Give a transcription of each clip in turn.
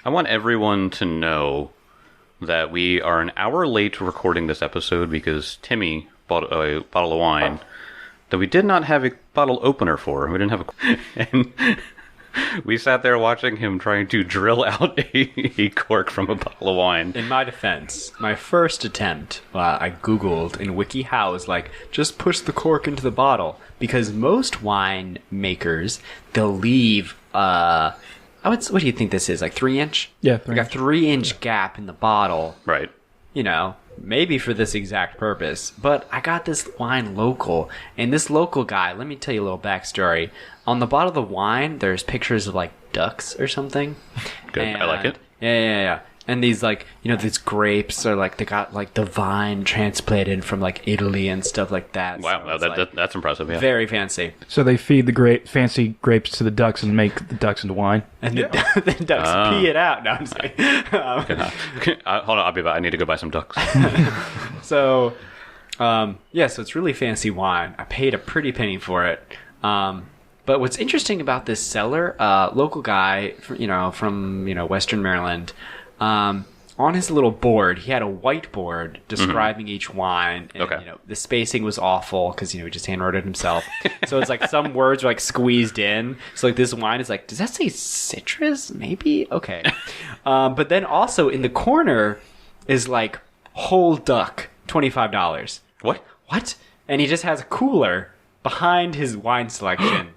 I want everyone to know that we are an hour late recording this episode because Timmy bought a bottle of wine that we did not have a bottle opener for. We didn't have and we sat there watching him trying to drill out a cork from a bottle of wine. In my defense, my first attempt, I Googled in WikiHow, is like, just push the cork into the bottle. Because most wine makers, they'll leave, what do you think this is, like 3-inch? Yeah, Like a 3-inch gap in the bottle. Right. You know, maybe for this exact purpose. But I got this wine local, and this local guy, let me tell you a little backstory. On the bottle of the wine, there's pictures of like ducks or something. Good, I like it. Yeah. And these like, you know, these grapes are like, they got like the vine transplanted from like Italy and stuff like that. Wow, So that's impressive, yeah. very fancy. So they feed the fancy grapes to the ducks and make the ducks into wine. And the ducks pee it out. No, I'm just kidding. Hold on, I'll be back. I need to go buy some ducks. So it's really fancy wine. I paid a pretty penny for it. But what's interesting about this seller, local guy, from Western Maryland, on his little board, he had a whiteboard describing each wine. And, Okay. the spacing was awful because, he just handwrote it himself. So it's like some words were like squeezed in. So like this wine is like, does that say citrus? Maybe? Okay. But then also in the corner is like whole duck, $25. What? And he just has a cooler behind his wine selection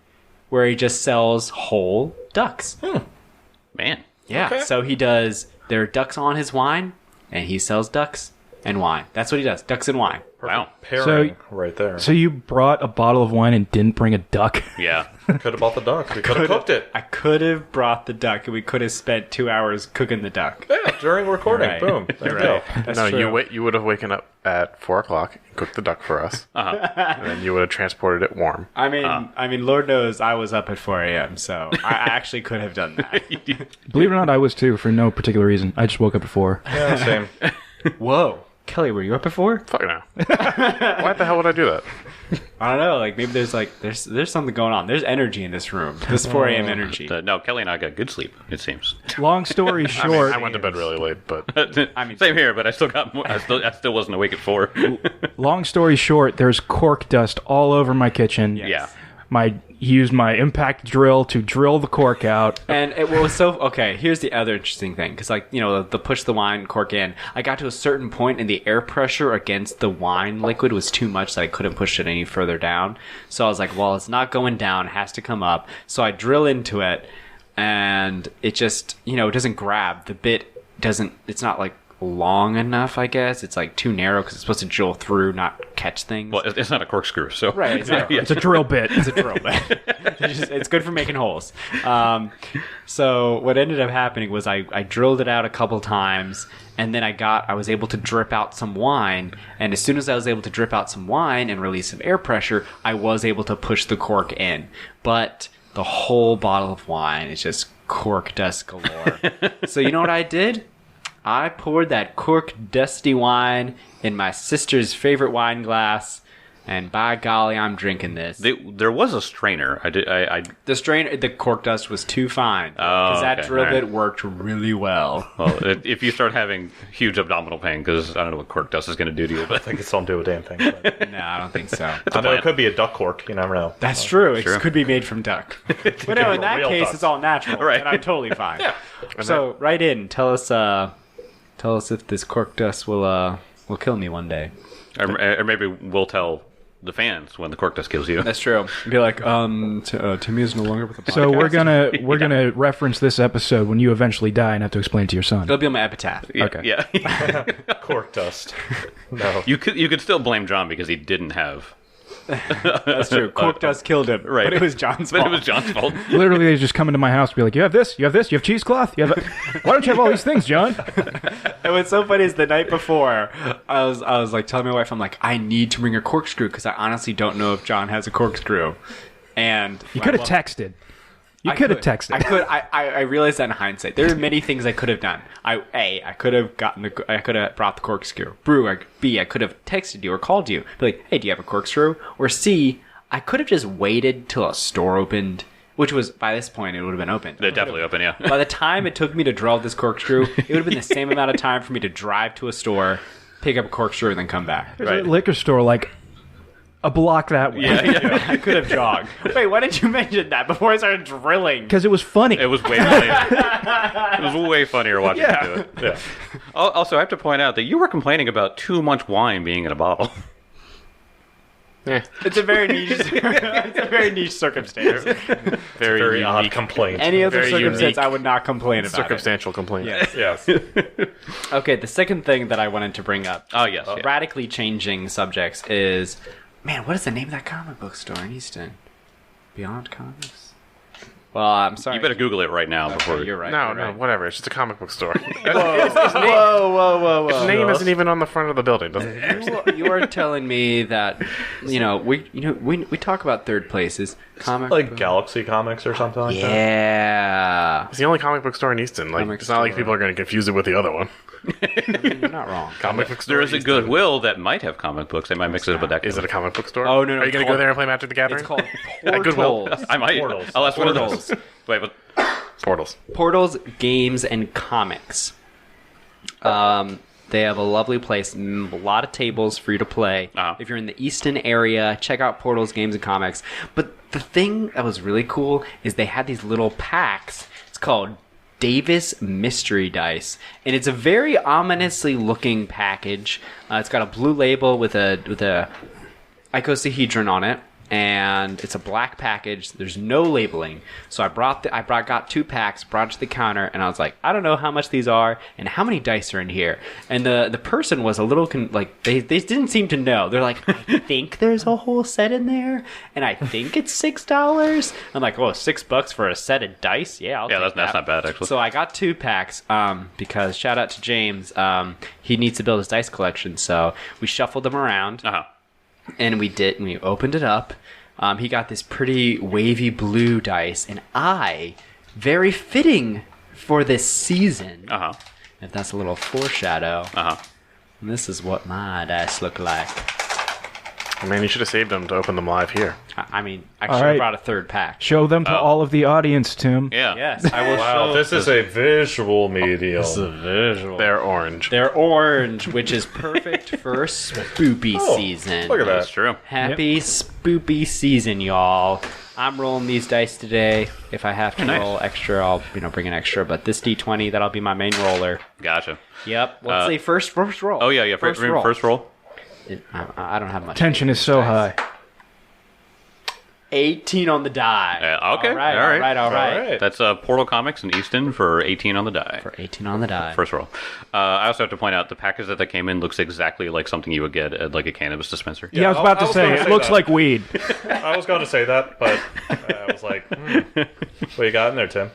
where he just sells whole ducks. Man. Yeah. Okay. So there are ducks on his wine, and he sells ducks and wine. That's what he does. Ducks and wine. Wow. Pairing right there. So you brought a bottle of wine and didn't bring a duck? Yeah. Could have bought the duck. We could have cooked it. I could have brought the duck, and we could have spent 2 hours cooking the duck. Yeah, during recording. Right. Boom. There you Right. go. That's No, true. you would have waken up at 4 o'clock and cooked the duck for us, and then you would have transported it warm. I mean, Lord knows I was up at 4 a.m., so I actually could have done that. Believe it or not, I was too, for no particular reason. I just woke up at 4. Yeah, same. Whoa. Kelly, were you up at 4? Fuck no. Why the hell would I do that? I don't know. Like, maybe there's something going on. There's energy in this room. This 4 a.m. energy. No, Kelly and I got good sleep, it seems. Long story short, I went to bed really late, but Same here, but I still got more. I still wasn't awake at 4. long story short, there's cork dust all over my kitchen. Yeah. Used my impact drill to drill the cork out. And it was so okay. Here's the other interesting thing, because the push the wine cork in. I got to a certain point, and the air pressure against the wine liquid was too much that I couldn't push it any further down. So I was like, well, it's not going down; it has to come up. So I drill into it, and it just it doesn't grab. The bit doesn't. It's not like long enough, I guess. It's like too narrow because it's supposed to drill through, not catch things. Well, it's not a corkscrew, so. Right, it's not. It's a drill bit. It's a drill bit. It's good for making holes. So what ended up happening was I drilled it out a couple times, and then I was able to drip out some wine. And as soon as I was able to drip out some wine and release some air pressure, I was able to push the cork in. But the whole bottle of wine is just cork dust galore. So you know what I did? I poured that cork dusty wine in my sister's favorite wine glass, and by golly, I'm drinking this. There was a strainer. The cork dust was too fine. Because that okay, drill all right. bit worked really well. Well, if you start having huge abdominal pain, because I don't know what cork dust is going to do to you, I but think it's don't do a damn thing. But No, I don't think so. I know plant. it could be a duck cork. You never know. That's true. It True. could be made from duck. But no, in that Real case, duck. it's all natural. Right. And I'm totally fine. Yeah. So, write in. Tell us if this cork dust will kill me one day. or maybe we'll tell the fans when the cork dust kills you. That's true. Be like, Timmy is no longer with the podcast. So we're gonna reference this episode when you eventually die and have to explain it to your son. It'll be on my epitaph. Yeah, Okay. Yeah. Cork dust. No. You could still blame John because he didn't have. That's true. Cork dust killed him. Right. But it was John's But fault. it was John's fault. Literally, they just come into my house and be like, "You have this, you have this, you have cheesecloth, you have. Why don't you have all these things, John?" And what's so funny is the night before, I was like telling my wife, I'm like, I need to bring a corkscrew because I honestly don't know if John has a corkscrew. And You could have texted. You could have texted. I realized that in hindsight. There are many things I could have done. I could have brought the corkscrew. B, I could have texted you or called you. Be like, hey, do you have a corkscrew? Or C, I could have just waited till a store opened, which was, by this point, it would have been open. They're definitely open, yeah. By the time it took me to draw this corkscrew, it would have been the same amount of time for me to drive to a store, pick up a corkscrew, and then come back. There's a liquor store like a block that way. Yeah. I could have jogged. Wait, why didn't you mention that before I started drilling? Because it was funny. It was way funnier. It was way funnier watching you do it. Yeah. Also, I have to point out that you were complaining about too much wine being in a bottle. It's a very niche circumstance. Very odd unique, complaint. Any other Very circumstance, unique I would not complain about circumstantial complaint. Yes. it. Okay, the second thing that I wanted to bring up, Oh, yes. yeah. radically changing subjects, is, man, what is the name of that comic book store in Easton? Beyond Comics? Well, I'm sorry. You better Google it right now before... You're right. No, you're no, right. whatever. It's just a comic book store. Whoa. His name isn't even on the front of the building, doesn't it? You are telling me that we talk about third places, comic Like book- Galaxy Comics or something like that. Yeah, It's the only comic book store in Easton. Like, Comic it's not like store. people are going to confuse it with the other one. you're not wrong. Comic book store. There is a Easton. Goodwill that might have comic books. They might mix it up with that. Is it a comic book store? Oh, no, Are you it's going to go called- there and play Magic the Gathering? It's called At Goodwill. Portals. I might. Portals. I'll ask one of Portals. those. Wait, but... Portals. Portals, Games, and Comics. They have a lovely place, a lot of tables for you to play. Uh-huh. If you're in the Easton area, check out Portals, Games, and Comics. But the thing that was really cool is they had these little packs. It's called Davis Mystery Dice, and it's a very ominously looking package. It's got a blue label with a icosahedron on it, and it's a black package. There's no labeling, so I got 2 packs, brought it to the counter, and I was like, I don't know how much these are and how many dice are in here. And the person was a little they didn't seem to know. They're like, I think there's a whole set in there, and I think it's $6. I'm like, oh, $6 for a set of dice? Yeah, I'll Yeah, take that's that. not bad, actually. So I got 2 packs because shout out to James. He needs to build his dice collection, so we shuffled them around. Uh-huh. And we opened it up. He got this pretty wavy blue dice, and very fitting for this season, Uh-huh. if that's a little foreshadow, Uh-huh. and this is what my dice look like. Man, you should have saved them to open them live here. I should have right. brought a 3rd pack. Show them to all of the audience, Tim. Yeah. Yes, I will Wow, show. this is a visual medium. visual. They're orange. They're orange, which is perfect for spoopy season. Look at That's that. true. Happy spoopy season, y'all. I'm rolling these dice today. If I have to nice. roll extra, I'll bring an extra. But this D20, that'll be my main roller. Gotcha. Yep. Let's say first roll. Oh, yeah. First roll. First roll. I don't have much. Tension is so high. 18 on the die. Okay. All right. All right. That's Portal Comics in Easton for 18 on the die. For 18 on the die. First roll. I also have to point out the package that came in looks exactly like something you would get at like a cannabis dispenser. Yeah, I was about I to was say, gonna it say looks that. like weed. I was going to say that, but I was like, what you got in there, Tim?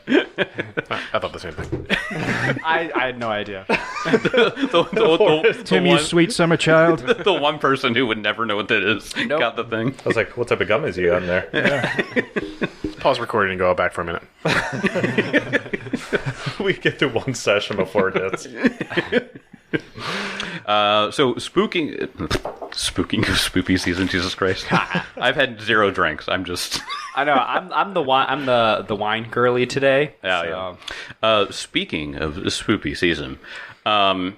I thought the same thing. I had no idea. Tim, you sweet summer child. The one person who would never know what that is Nope. got the thing. I was like, what type of gummies you got in there? Pause recording and go back for a minute. We get to one session before it hits. So spoopy season, Jesus Christ. I've had 0 drinks. I'm just I know. I'm the wine girly today. yeah. Speaking of spoopy season, one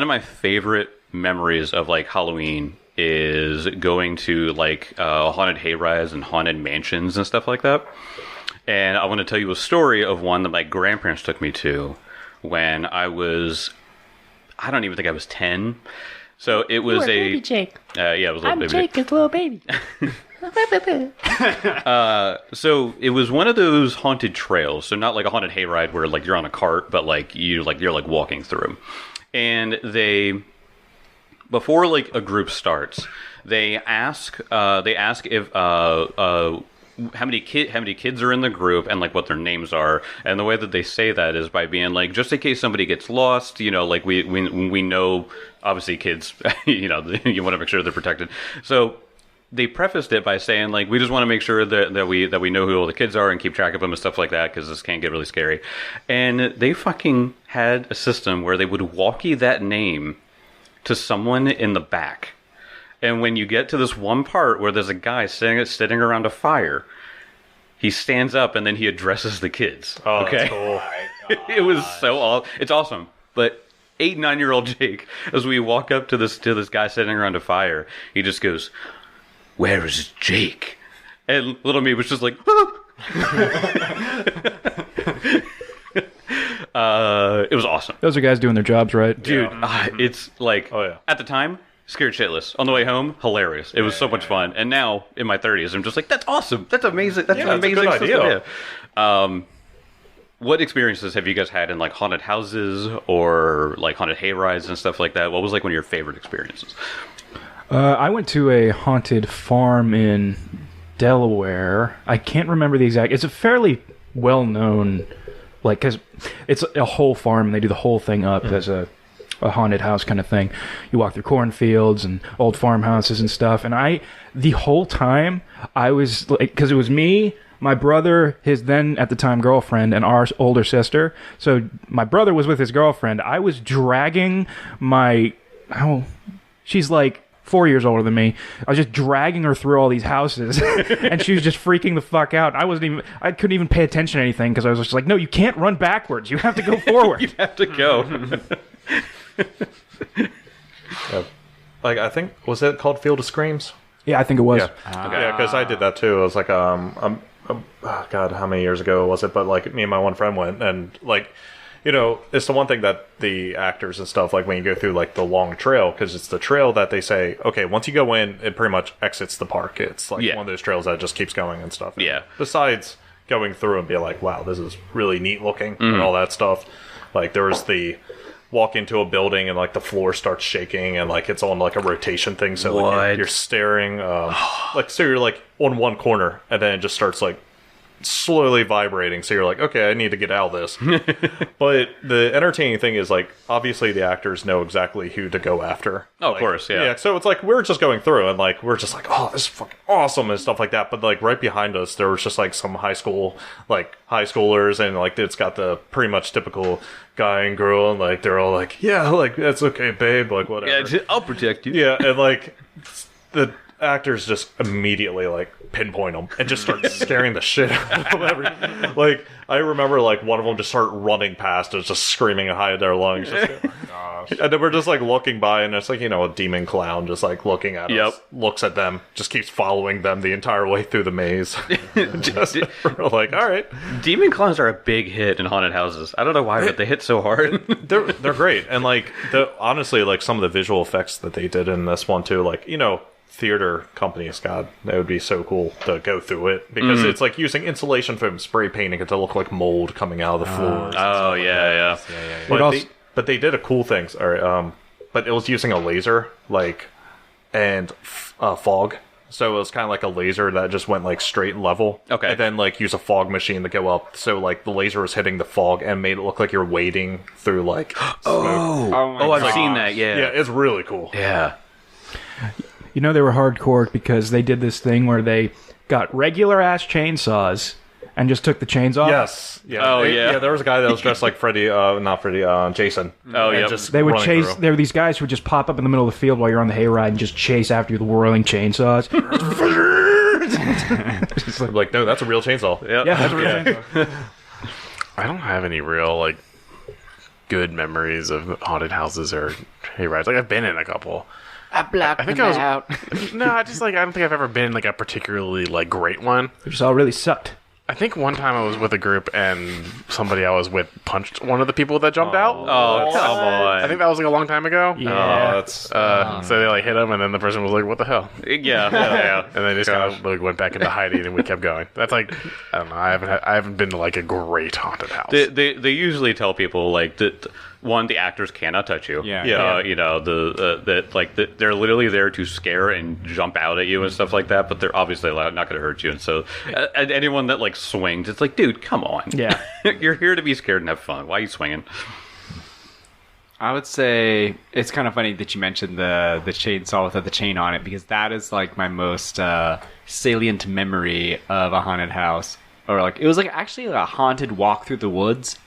of my favorite memories of like Halloween is going to like haunted hayrides and haunted mansions and stuff like that. And I want to tell you a story of one that my grandparents took me to when I don't even think I was 10. So it was baby Jake. Yeah, it was a little I'm baby. Jake, his little baby. So it was one of those haunted trails. So not like a haunted hayride where like you're on a cart, but like you're walking through. And before like a group starts, they ask if how many kids are in the group and like what their names are. And the way that they say that is by being like, just in case somebody gets lost, like we know, obviously kids, you want to make sure they're protected. So they prefaced it by saying like, we just want to make sure that we know who all the kids are and keep track of them and stuff like that, because this can get really scary. And they fucking had a system where they would walkie that name to someone in the back. And when you get to this one part where there's a guy sitting around a fire, he stands up and then he addresses the kids. Oh, okay, that's cool. it was so awesome. It's awesome, but 8, 9-year-old Jake, as we walk up to this guy sitting around a fire, he just goes, "Where is Jake?" And little me was just like, it was awesome. Those are guys doing their jobs right. Dude, it's like, Oh, yeah. at the time, scared shitless. On the way home, hilarious. It was so much fun. And now, in my 30s, I'm just like, that's awesome. That's amazing. That's an that's a amazing good idea. system. What experiences have you guys had in like haunted houses or like haunted hayrides and stuff like that? What was like one of your favorite experiences? I went to a haunted farm in Delaware. I can't remember the exact. It's a fairly well-known, like, because it's a whole farm and they do the whole thing up as a haunted house kind of thing. You walk through cornfields and old farmhouses and stuff. And the whole time, I was like, because it was me, my brother, his then at the time girlfriend, and our older sister. So my brother was with his girlfriend. I was dragging she's like 4 years older than me. I was just dragging her through all these houses, and she was just freaking the fuck out. I couldn't even pay attention to anything because I was just like, no, you can't run backwards. You have to go forward. You have to go. Yeah. Like, I think, was it called Field of Screams? Yeah, I think it was. Yeah. Yeah, because I did that too. It was like, oh, God, how many years ago was it? But like, me and my one friend went, and like, you know, it's the one thing that the actors and stuff, like when you go through like the long trail, because it's the trail that they say, okay, once you go in, it pretty much exits the park. It's like one of those trails that just keeps going and stuff. Yeah. Besides going through and be like, wow, this is really neat looking and all that stuff. Like there was the walk into a building and like the floor starts shaking and like it's on like a rotation thing. So like, you're staring, like, so you're like on one corner and then it just starts like slowly vibrating, so you're like, okay, I need to get out of this. But the entertaining thing is like, obviously the actors know exactly who to go after. Oh, like, of course, yeah. So it's like we're just going through and like we're just like, oh, this is fucking awesome and stuff like that. But like right behind us there was just like some high schoolers, and like it's got the pretty much typical guy and girl, and like they're all like, yeah, like that's okay, babe, like whatever. Yeah, I'll protect you. Yeah, and like the actors just immediately like pinpoint them and just start scaring the shit out of them. Like I remember like one of them just started running past us, just screaming high at their lungs. And then we're just like looking by, and it's like, you know, a demon clown just like looking at us, looks at them, just keeps following them the entire way through the maze. Just we're like, all right. Demon clowns are a big hit in haunted houses. I don't know why, but they hit so hard. They're great, and like honestly, like some of the visual effects that they did in this one too, like, you know, theater companies, God, that would be so cool to go through it, because it's like using insulation foam, spray painting it to look like mold coming out of the floors. Oh yeah. But they did a cool thing. Sorry, but it was using a laser, like, and fog. So it was kind of like a laser that just went like straight and level. Okay. And then like use a fog machine to go up. So like the laser was hitting the fog and made it look like you're wading through like smoke. I've seen that. Yeah. Yeah, it's really cool. Yeah. You know, they were hardcore because they did this thing where they got regular ass chainsaws and just took the chains off. Yes. Yeah. Oh, yeah. Yeah, there was a guy that was dressed like Freddy, Jason. Oh, and yeah. just They would running chase. through. There were these guys who would just pop up in the middle of the field while you're on the hayride and just chase after you with whirling chainsaws. Like, no, that's a real chainsaw. Yep. Yeah, that's what I'm saying. I don't have any real like good memories of haunted houses or hayrides. Like I've been in a couple. I blocked I think them I was out. no, I don't think I've ever been in like a particularly like great one. They just all really sucked. I think one time I was with a group and somebody I was with punched one of the people that jumped out. Oh, come on. I think that was like a long time ago. Yeah. That's So they like hit him, and then the person was like, "What the hell?" Yeah. And they just kind of like went back into hiding, and we kept going. That's like, I don't know. I haven't been to like a great haunted house. They usually tell people like that. One, the actors cannot touch you. Yeah. You know, they're literally there to scare and jump out at you and stuff like that. But they're obviously not going to hurt you. And so, and anyone that like swings, it's like, dude, come on. Yeah. You're here to be scared and have fun. Why are you swinging? I would say it's kind of funny that you mentioned the chainsaw without the chain on it, because that is like my most salient memory of a haunted house. Or like, it was like actually a haunted walk through the woods.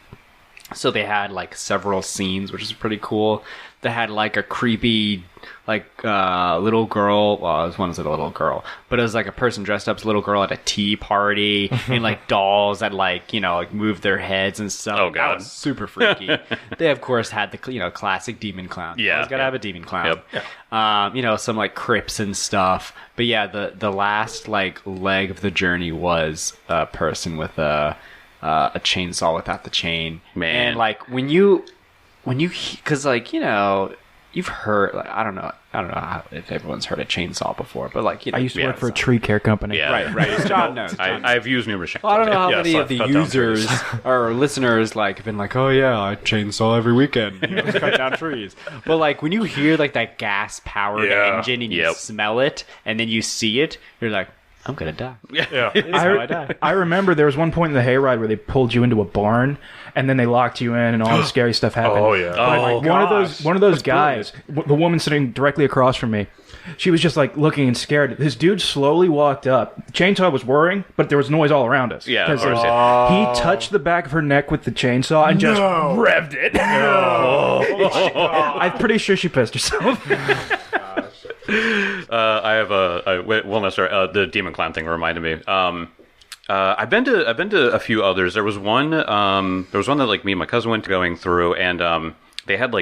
So they had like several scenes, which is pretty cool. They had like a creepy, like little girl. Well, this one was a little girl, but it was like a person dressed up as a little girl at a tea party, and like dolls that like like move their heads and stuff. Oh, God. That was super freaky. They of course had the classic demon clown. Yeah, Always gotta have a demon clown. Yep. Some like crypts and stuff. But yeah, the last like leg of the journey was a person with a chainsaw without the chain. Man. And like when you because like you've heard, like, I don't know if everyone's heard a chainsaw before, but like I used to work for a tree care company. Yeah. right. John knows. I've used numerous chainsaws. Well, I don't know how Yes, many I've of the cut down users trees. or listeners like have been like, oh yeah, I chainsaw every weekend, cut down trees. But like when you hear like that gas powered Yeah. engine and you Yep. smell it and then you see it, you're like, I'm gonna die. Yeah. This is how I die. I remember there was one point in the hayride where they pulled you into a barn and then they locked you in and all the scary stuff happened. Oh, yeah. Oh, One of those guys, the woman sitting directly across from me, she was just like looking and scared. This dude slowly walked up. The chainsaw was whirring, but there was noise all around us. Yeah, of 'Cause course, he touched the back of her neck with the chainsaw and just revved it. I'm pretty sure she pissed herself. I have the demon clown thing reminded me. I've been to a few others. There was one that like me and my cousin went going through, and they had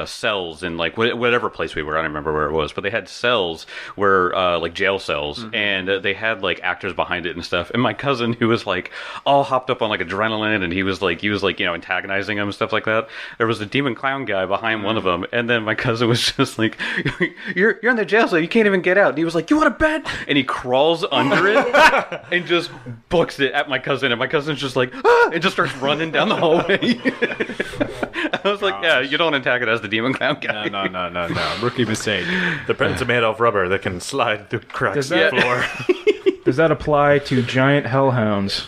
cells in like whatever place we were. I don't remember where it was, but they had cells where like jail cells, and they had like actors behind it and stuff. And my cousin, who was like all hopped up on like adrenaline, and he was like antagonizing them and stuff like that. There was a demon clown guy behind one of them, and then my cousin was just like, "You're in the jail cell. You can't even get out." And he was like, "You want a bed?" And he crawls under it and just books it at my cousin, and my cousin's just like, "Ah!" and just starts running down the hallway. I was like, yeah, you don't antagonize the demon clown guy. No. Rookie mistake. The pens are made of rubber that can slide through cracks in Does the that- floor. Does that apply to giant hellhounds?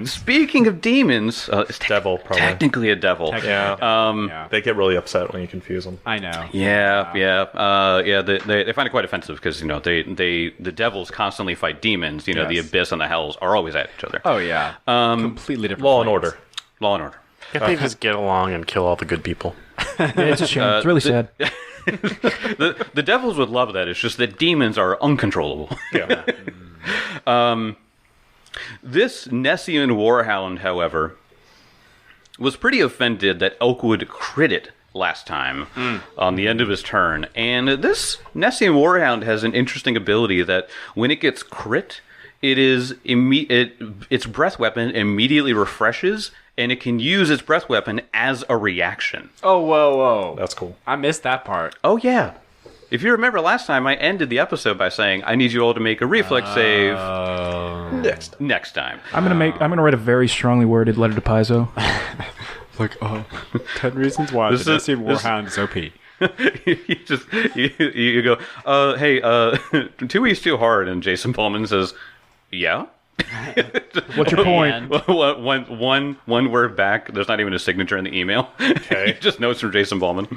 Speaking of demons, It's Devil, probably. technically a devil. yeah. They get really upset when you confuse them. I know. Yeah. They find it quite offensive because the devils constantly fight demons. The Yes. abyss and the hells are always at each other. Oh yeah. Completely different. Law and planes. order. Law and order. Can't they just get along and kill all the good people? Yeah, it's a shame. It's really sad. The devils would love that. It's just that demons are uncontrollable. Yeah. This Nessian warhound, however, was pretty offended that Elkwood crit it last time on the end of his turn. And this Nessian warhound has an interesting ability that when it gets crit, its breath weapon immediately refreshes, and it can use its breath weapon as a reaction. Oh whoa. That's cool. I missed that part. Oh, yeah. If you remember last time, I ended the episode by saying, I need you all to make a reflex save next time. I'm gonna write a very strongly worded letter to Paizo. Like 10 reasons why This the is- Nessian this- Warhound is OP. you go, hey, 2 weeks too hard, and Jason Pullman says, yeah? What's your point? one word back. There's not even a signature in the email. Okay. Just notes from Jason Ballman.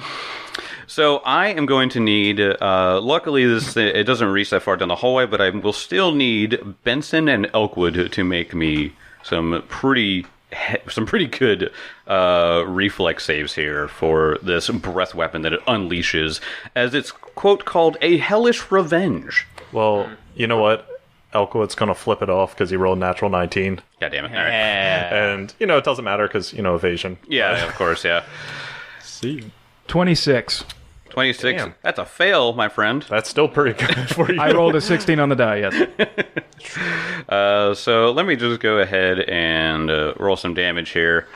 So I am going to need. Luckily, it doesn't reach that far down the hallway, but I will still need Benson and Elkwood to make me some pretty good reflex saves here for this breath weapon that it unleashes, as it's quote called a hellish revenge. Well, you know what? Elkwood's going to flip it off because he rolled natural 19. God damn it! All right. And, it doesn't matter because, evasion. Yeah, of course, yeah. See. 26. 26. Damn. That's a fail, my friend. That's still pretty good for you. I rolled a 16 on the die. Yes. So let me just go ahead and roll some damage here.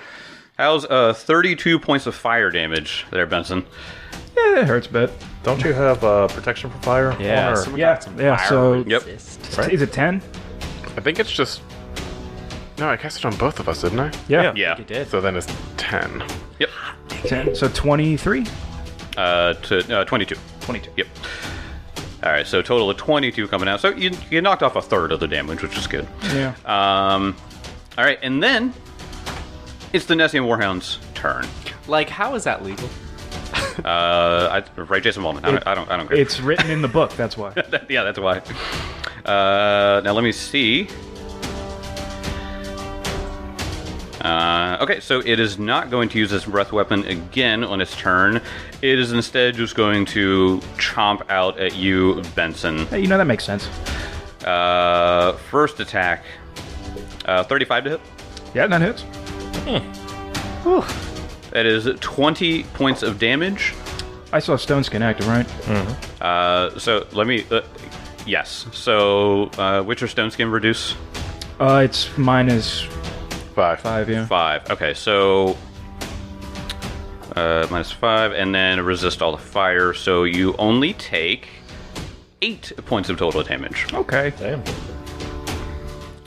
How's 32 points of fire damage there, Benson? Yeah, it hurts a bit. Don't you have protection from fire? Yeah. on, or- someone Yeah, got some yeah. fire So Yep. resist. Right. is it 10? I think it's just. No, I cast it on both of us, didn't I? Yeah. Yeah. You did. So then it's 10. Yep. 10. So 23. To 22. 22. Yep. All right, so total of 22 coming out. So you knocked off a third of the damage, which is good. Yeah. All right, and then it's the Nessian Warhound's turn. Like, how is that legal? Right, Jason Wallman. I don't care. It's written in the book. That's why. Yeah, that's why. Now let me see. Okay, so it is not going to use its breath weapon again on its turn. It is instead just going to chomp out at you, Benson. Hey, that makes sense. First attack, 35 to hit. Yeah, that hits. That is 20 points of damage. I saw Stone Skin active, right? So let me... yes. So, which are Stone Skin reduce? It's minus 5. yeah. 5. Okay, so... minus 5, and then resist all the fire, so you only take 8 points of total damage. Okay. Damn.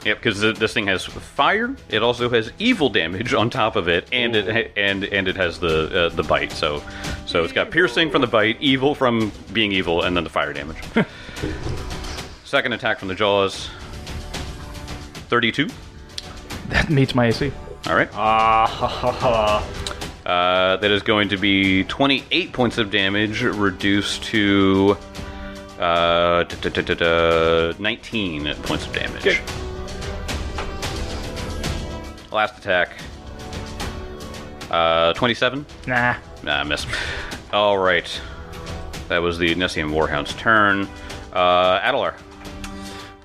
Yep, because this thing has fire. It also has evil damage on top of it, and it has the bite. So it's got piercing from the bite, evil from being evil, and then the fire damage. Second attack from the jaws. 32. That meets my AC. All right. That is going to be 28 points of damage, reduced to 19 points of damage. Good. Last attack. 27. Nah. Nah, miss. All right. That was the Nessian Warhound's turn. Adelar.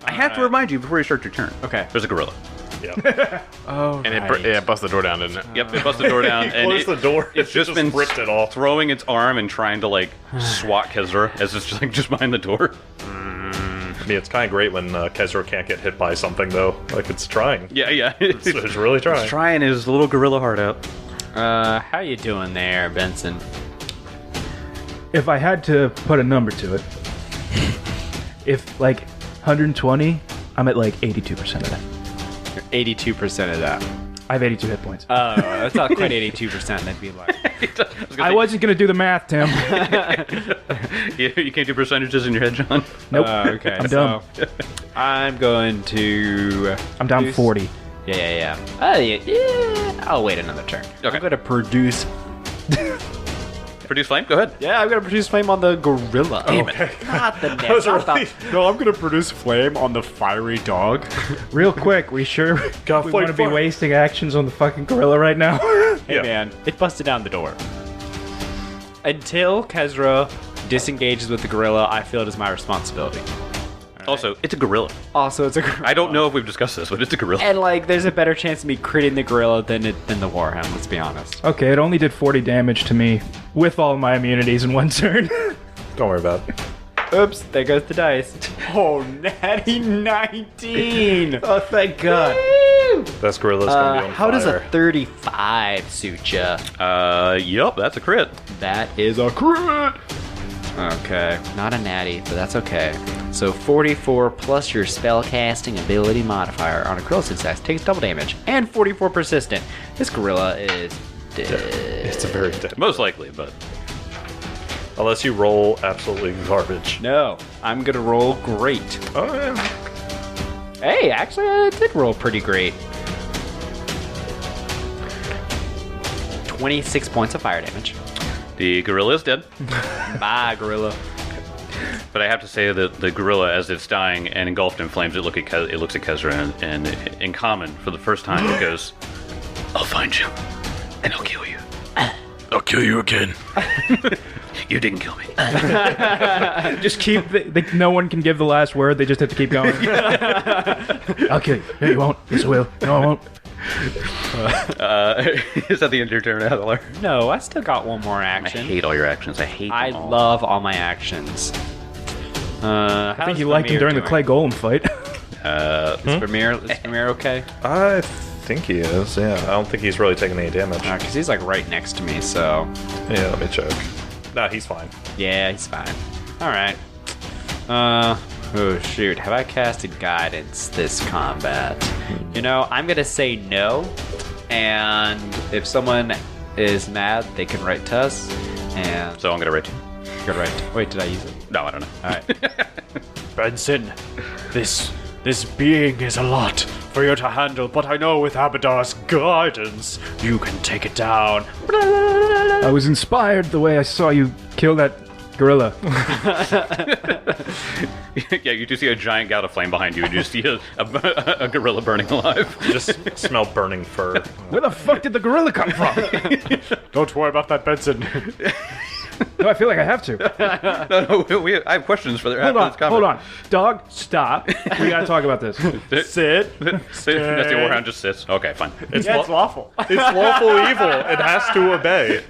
I have to remind you before you start your turn. Okay. There's a gorilla. Yeah. Oh, And it bust the door down, didn't it? Yep, it busted the door down. and Close the door. It's just been ripped it off. throwing its arm and trying to swat Kezra as it's just behind the door. I mean, it's kind of great when Kezra can't get hit by something, though. Like, it's trying. Yeah. It's really trying. It's trying his little gorilla heart out. how you doing there, Benson? If I had to put a number to it, if 120, I'm at 82% of that. 82% of that. I have 82 hit points. Oh, that's not quite 82%. That'd be like... I wasn't gonna do the math, Tim. You can't do percentages in your head, John? Nope. okay. I'm dumb. So I'm going to... I'm down produce- 40. Yeah. Yeah. I'll wait another turn. Okay. I'm going to produce... Produce flame? Go ahead. Yeah, I'm going to produce flame on the gorilla. Damn it. Not the net. was not really- No, I'm going to produce flame on the fiery dog. Real quick, we sure Gotta we fight want to be fire. wasting actions on the fucking gorilla right now? Hey, Yeah. man. It busted down the door. Until Kezra disengages with the gorilla, I feel it is my responsibility. Also, it's a gorilla. Also, it's a gorilla. I don't know if we've discussed this, but it's a gorilla. And, there's a better chance of me critting the gorilla than the warhound, let's be honest. Okay, it only did 40 damage to me with all my immunities in one turn. Don't worry about it. Oops, there goes the dice. Oh, natty 19! Oh, thank God. This gorilla's gonna be on How does a fire. 35 suit ya? Yup, that's a crit. That is a crit! Okay, not a natty, but that's okay. So 44 plus your spellcasting ability modifier on a gorilla success takes double damage, and 44 persistent. This gorilla is dead. It's a very dead. Most likely, but... Unless you roll absolutely garbage. No, I'm gonna roll great. Oh, yeah. Hey, actually, I did roll pretty great. 26 points of fire damage. The gorilla is dead. Bye, gorilla. But I have to say that the gorilla, as it's dying and engulfed in flames, it looks at Kezra and in common, for the first time, it goes, "I'll find you, and I'll kill you. I'll kill you again. You didn't kill me." Just keep. No one can give the last word. They just have to keep going. Okay. No, you won't. Yes, I will. No, I won't. Is that the end of your turn, Adler? No, I still got one more I action. hate all your actions. I hate them I all. love all my actions. I think you liked him during the Clay Golem fight. Is Vermeer okay? I think he is, yeah. I don't think he's really taking any damage. Because he's right next to me, so... Yeah, let me check. Nah, he's fine. Yeah, he's fine. Alright. Oh shoot, have I casted guidance this combat? I'm gonna say no, and if someone is mad, they can write to us, and... So I'm going to write you. Good right. Wait, did I use it? No, I don't know. Alright. Benson, this being is a lot for you to handle, but I know with Abadar's guidance, you can take it down. I was inspired the way I saw you kill that Gorilla. Yeah, you do see a giant gout of flame behind you, and you see a gorilla burning alive. Just smell burning fur. Where the fuck did the gorilla come from? Don't worry about that, Benson. No, I feel like I have to. No, I have questions for their. Hold on. Dog, stop. We gotta talk about this. Sit. Nasty Warhound just sits. Okay, fine. It's, Yeah, it's lawful. it's lawful evil. It has to obey.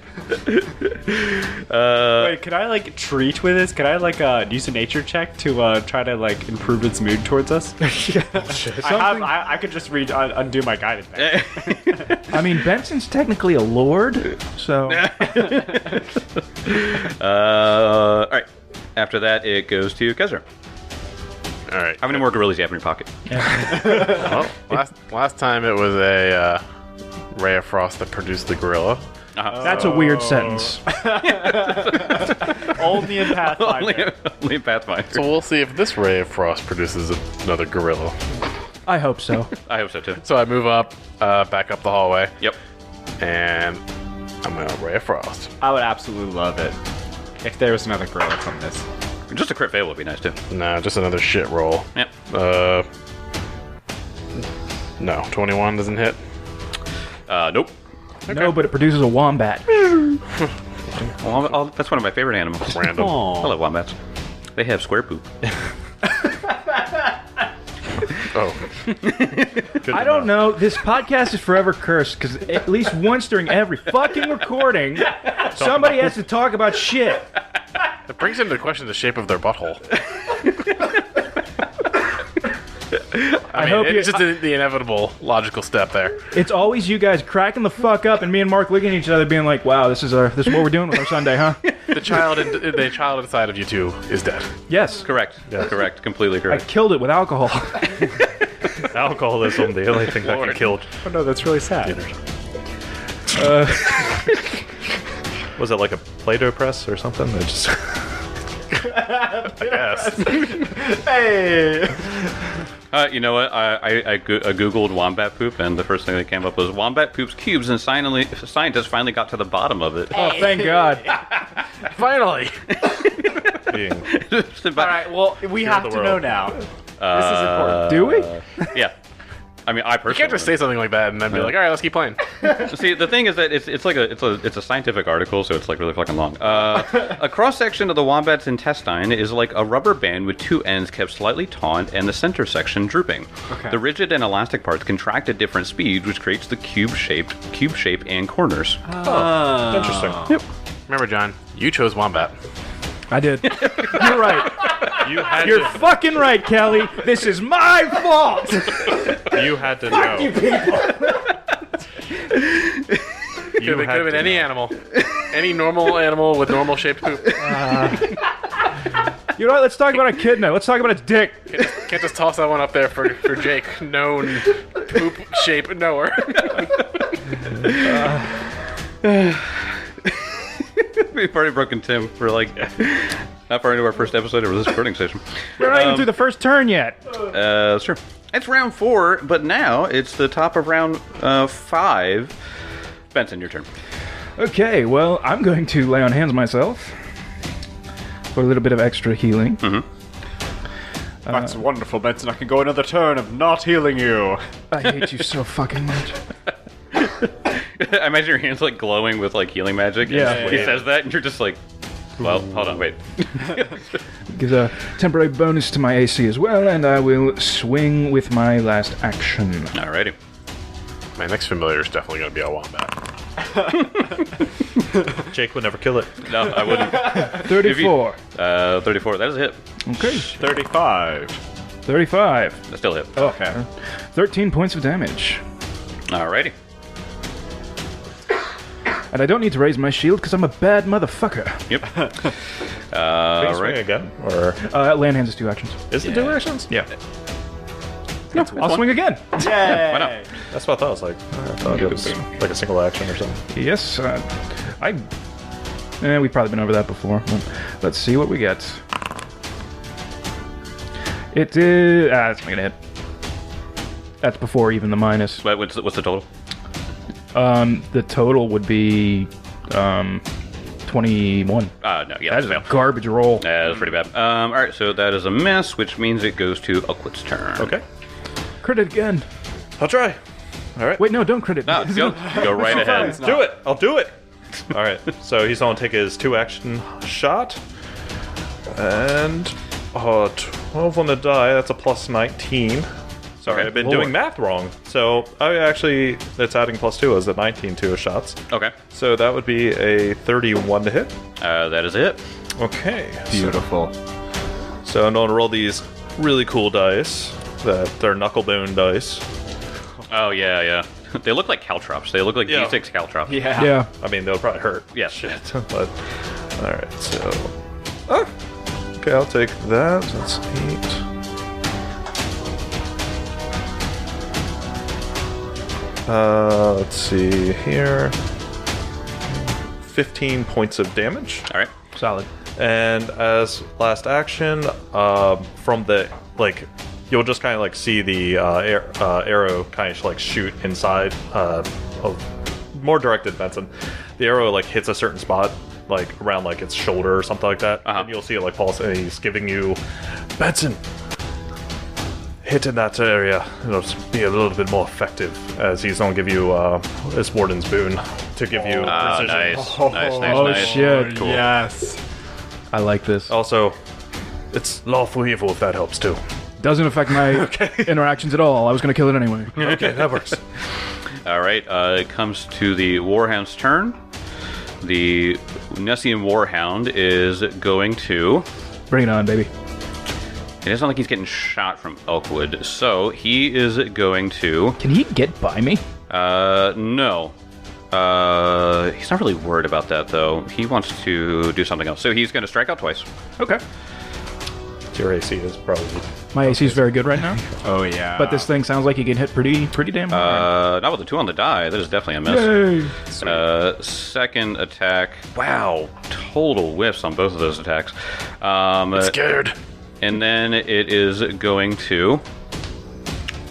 Wait, can I like treat with this? Can I like use a nature check to try to like improve its mood towards us? I could just undo my guidance. I mean, Benson's technically a lord, so All right. After that, it goes to Kezra. All right. How many more gorillas do you have in your pocket? Well, last time it was a ray of frost that produced the gorilla. that's a weird sentence. Only in Pathfinder. Only in Pathfinder. So we'll see if this ray of frost produces another gorilla. I hope so. I hope so too. So I move up, back up the hallway, Yep. and I'm gonna ray of frost. I would absolutely love it if there was another gorilla from this. Just a crit fail would be nice too. No, just another shit roll. Yep. No, 21 doesn't hit. Nope. No, but it produces a wombat. Well, that's one of my favorite animals. Random. I love wombats. They have square poop. Oh, I don't know. This podcast is forever cursed because at least once during every fucking recording, somebody has to talk about shit. it brings into question the shape of their butthole. I mean, hope it's you- just the inevitable logical step there. It's always you guys cracking the fuck up and me and Mark looking at each other being like, wow, this is what we're doing with our Sunday, huh? The child inside of you two is dead. Yes. Correct. Correct. Completely I correct. killed it with alcohol. Alcoholism, the only thing that can kill. Oh no, that's really sad. Was it like a Play-Doh press or something? It just. Yes. Hey! You know what? I googled wombat poop, and the first thing that came up was wombat poops cubes, and scientists finally got to the bottom of it. Oh, thank God. Finally. being All All right, well, we have the to world. know now. This is important. Do we? Yeah. I mean, I You personally can't just say something like that and then be like, all right, let's keep playing. See, the thing is that it's a scientific article, so it's like really fucking long. A cross section of the wombat's intestine is like a rubber band with two ends kept slightly taut and the center section drooping. Okay. The rigid and elastic parts contract at different speeds, which creates the cube shape and corners. interesting. Remember, John, you chose wombat. I did. You're right. You had You're to, fucking right, Kelly. This is my fault. you had to know. Could have been any animal. Any normal animal with normal shaped poop. You know what? Let's talk about a kidna. Let's talk about its dick. Can't just toss that one up there for Jake, known poop shape knower. We've already broken Tim for like not far into our first episode of this recording session. We're not even through the first turn yet. Sure. It's round 4, but now it's the top of round 5. Benson, your turn. Okay, well, I'm going to lay on hands myself for a little bit of extra healing. That's wonderful, Benson. I can go another turn of not healing you. I hate you so fucking much. I imagine your hands like glowing with like healing magic. Yeah. And he says that, and you're just like, well, hold on, wait. Gives a temporary bonus to my AC as well, and I will swing with my last action. Alrighty. My next familiar is definitely going to be a wombat. Jake would never kill it. No, I wouldn't. 34. 34. That is a hit. Okay. 35. 35. That's still a hit. Okay. 13 points of damage. Alrighty. And I don't need to raise my shield because I'm a bad motherfucker. Yep. Can you swing Right. again? Or Land hands is 2 actions. is it 2 actions? Yeah. No, I'll swing again. Yay! Why not? That's what I thought. I was like, I thought it was like a single action or something. Yes, we've probably been over that before. But let's see what we get. It is... that's not gonna hit. That's before even the minus. What's the total? The total would be 12 21. No, yeah, That is fail. a garbage roll. That was pretty bad. All right, so that is a miss, which means it goes to Oakwood's turn. Okay. Crit it again. I'll try. All right. Wait, no, don't crit it. No, go right ahead. Do it. I'll do it. All right. So he's going to take his 2-action shot. And 12 on the die. That's a plus 19. Sorry, Okay. I've been Lord. doing math wrong. So it's adding plus 2 as a 19 to his shots. Okay. So that would be a 31 to hit. That is it. Okay. Beautiful. So I'm going to roll these really cool dice. They're knucklebone dice. Oh, yeah. They look like caltrops. They look like Yeah. D6 caltrops. Yeah. Yeah. I mean, they'll probably hurt. Yeah. Shit. But, alright, so... Oh! Okay, I'll take that. That's 8. Let's see here. 15 points of damage. All right. Solid. And as last action, from the, like, you'll just kind of, like, see the arrow kind of, like, shoot inside of more directed Benson. The arrow, like, hits a certain spot, like, around, like, its shoulder or something like that. And you'll see it, like, pulse, and he's giving you, Benson, hit in that area. It'll be a little bit more effective, as he's going to give you his Warden's Boon to give you precision. Nice. Oh, Nice. shit. Cool. Yes. I like this. Also, it's lawful evil if that helps too. Doesn't affect my interactions at all. I was going to kill it anyway. Okay, that works. All right. It comes to the Warhound's turn. The Nessian Warhound is going to... Bring it on, baby. It doesn't look like he's getting shot from Elkwood, so he is going to... Can he get by me? No. He's not really worried about that, though. He wants to do something else. So he's going to strike out twice. Okay. Your AC is probably... My AC is very good right now, Oh yeah. but this thing sounds like he can hit pretty damn hard. Not with the 2 on the die. That is definitely a miss. Yay! Second attack. Wow. Total whiffs on both of those attacks. Scared. And then it is going to...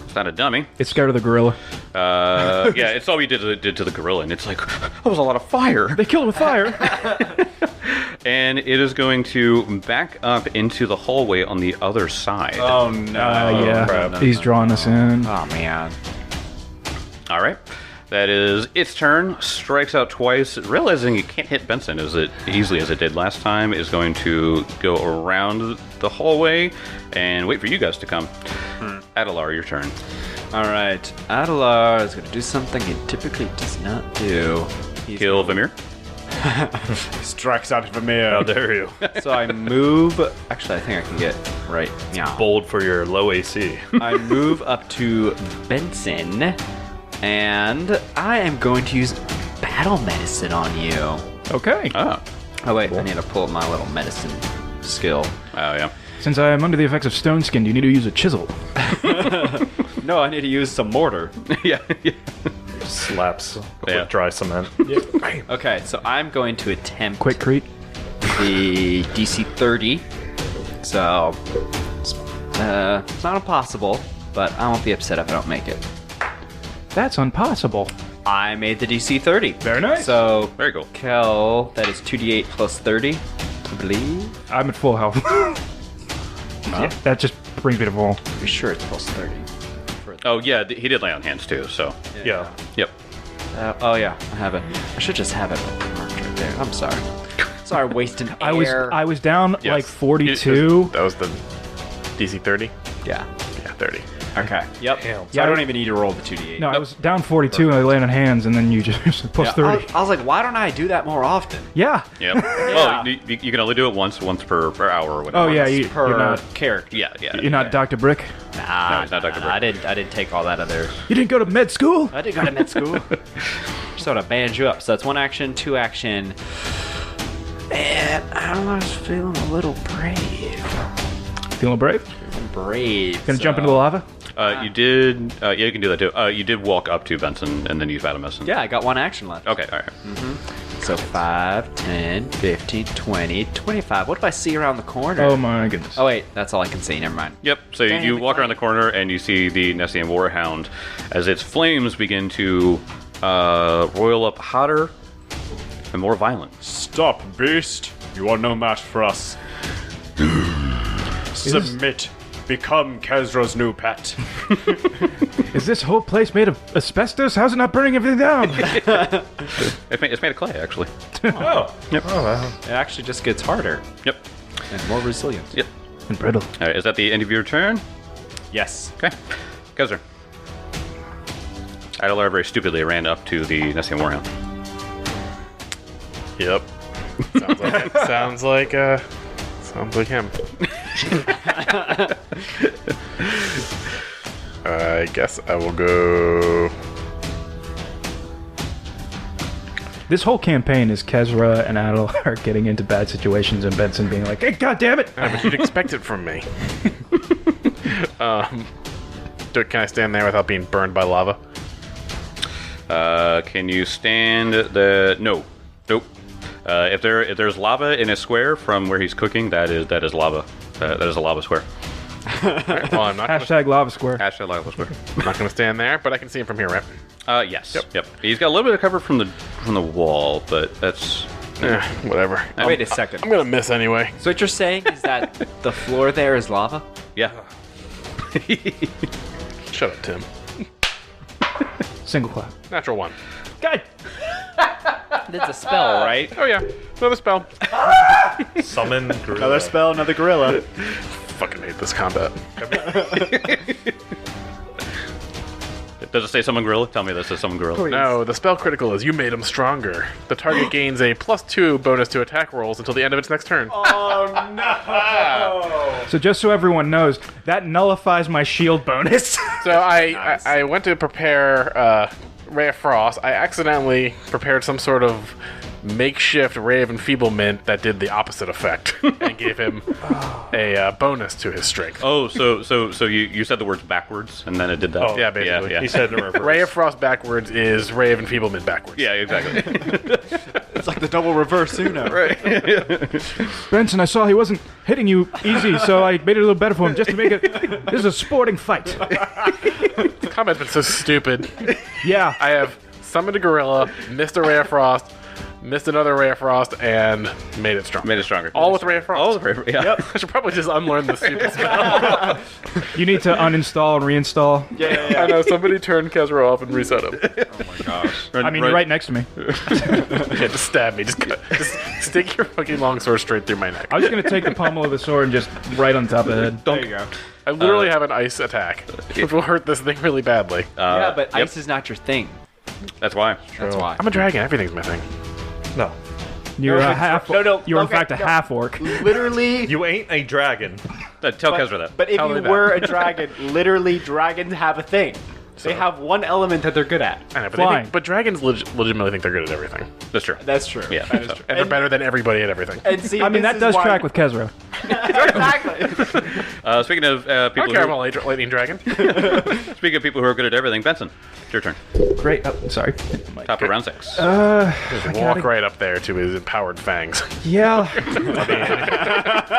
It's not a dummy. It's scared of the gorilla. Yeah, it's all we did to the gorilla, and it's like, that was a lot of fire. They killed it with fire. And it is going to back up into the hallway on the other side. Oh no. Yeah. crap. He's drawing us in. Oh man. All right. That is its turn. Strikes out twice. Realizing it can't hit Benson as easily as it did last time, is going to go around the hallway and wait for you guys to come. Adelar, your turn. All right. Adelar is going to do something he typically does not do. Kill Vamir. Strikes out of a mirror. How dare you? So I move. Actually, I think I can get right. Yeah. Bold for your low AC. I move up to Benson, and I am going to use battle medicine on you. Okay. Oh. Oh wait, I need to pull up my little medicine skill. Oh, yeah. Since I am under the effects of stone skin, you need to use a chisel. No, I need to use some mortar. yeah. Slaps Yeah. with dry cement. Okay, so I'm going to attempt Quick Crete. the DC 30. So it's not impossible, but I won't be upset if I don't make it. That's impossible. I made the DC 30. Very nice. So Very cool. Kel, that is 2d8 plus 30, I believe. I'm at full health. That just brings me to full. Pretty sure it's plus 30. Oh, yeah, he did lay on hands, too, so. Yeah. Yep. Oh yeah, I have it. I should just have it marked right there. I'm sorry. Sorry, wasting air. I was down Yes. like 42. That was the DC 30? Yeah. Yeah, 30. Okay. Yep. Damn. So I don't even need to roll the 2d8. No, I was down 42 and I landed on hands, and then you just plus I 30. was like, why don't I do that more often? Yeah. Yep. Well, you can only do it once per hour or whatever. Oh yeah, Per you're not. character. Yeah. You're not Dr. Brick. Nah, No, it's not Dr. Brick. I didn't take all that other. You didn't go to med school. I didn't go to med school. Just sort of band you up. So that's 1 action, 2 action. Man, I don't know. I was feeling a little brave. Feeling brave? Brave. Gonna jump into the lava? You did. Yeah, you can do that too. You did walk up to Benson and then use battle medicine. Yeah, I got 1 action left. Okay. All right. So 5, 10, 15, 20, 25. What do I see around the corner? Oh my goodness. Oh, wait. That's all I can see. Never mind. Yep. So Damn, you the walk clay. around the corner and you see the Nessian Warhound as its flames begin to roil up hotter and more violent. Stop, beast. You are no match for us. Submit. Become Kezra's new pet. Is this whole place made of asbestos? How's it not burning everything down? It's made of clay, actually. Oh. Yep. Oh, wow. It actually just gets harder Yep. and more resilient. Yep. And brittle. All right, is that the end of your turn? Yes. Okay. Kezra. Idalar very stupidly ran up to the Nessian Warhound. Yep. Sounds like him. I guess I will go. This whole campaign is Kezra and Adelar getting into bad situations and Benson being like, hey, God damn it! But you'd expect it from me. Can I stand there without being burned by lava? Can you stand the... No. Nope. If there's lava in a square from where he's cooking, that is lava. That is a lava square. Right, well, I'm not gonna, Hashtag lava square. Hashtag lava square. I'm not gonna stand there, but I can see him from here, right? Yes. Yep. He's got a little bit of cover from the wall, but that's... Whatever. Wait a second. I'm gonna miss anyway. So what you're saying is that the floor there is lava? Yeah. Shut up, Tim. Single clap. Natural one. God! That's a spell, right? Oh yeah, another spell. Summon gorilla. Another spell, another gorilla. Fucking hate this combat. Does it say summon gorilla? Tell me this says summon gorilla. No, the spell critical is you made him stronger. The target gains a +2 bonus to attack rolls until the end of its next turn. So just so everyone knows, that nullifies my shield bonus. So I went to prepare Ray of Frost. I accidentally prepared some sort of makeshift Ray of Enfeeblement that did the opposite effect and gave him a bonus to his strength. Oh, so you said the words backwards and then it did that? Oh, Yeah, basically. Yeah. He said in reverse. Ray of Frost backwards is Ray of Enfeeblement backwards. Yeah, exactly. It's like the double reverse Uno. Benson, I saw he wasn't hitting you easy, so I made it a little better for him just to make it... This is a sporting fight. The combat's been so stupid. Yeah. I have summoned a gorilla, missed a Ray of Frost, missed another Ray of Frost, and made it stronger. Made it stronger. All with Ray of Frost. All the yeah. I should probably just unlearn the stupid spell. You need to uninstall and reinstall. I know, somebody turn Kezra off and reset him. I mean, you're right next to me. Yeah, just stab me. Just stick your fucking long sword straight through my neck. I was just going to take the pommel of the sword and just right on top of the head. There you go. I literally have an ice attack, which will hurt this thing really badly. Yeah, but yep. ice is not your thing. That's why. That's why. I'm a dragon. Everything my thing. No. You're a half... no, You're in okay, fact a no. half-orc. Literally. You ain't a dragon. Tell Kezra that. But if Tell you me that. were a dragon, literally dragons have a thing. They have one element that they're good at. I know, but, Flying. but dragons legitimately think they're good at everything. That's true. That's true. Yeah. That is true. And they're better than everybody at everything. And see, I mean, this that is does why- track with Kezra. Exactly. Speaking of people Okay, I'm who, a lightning dragon. speaking of people who are good at everything, Benson, it's your turn. Great. Oh, sorry. Top of round 6. Just walk right up there to his empowered fangs. Yeah.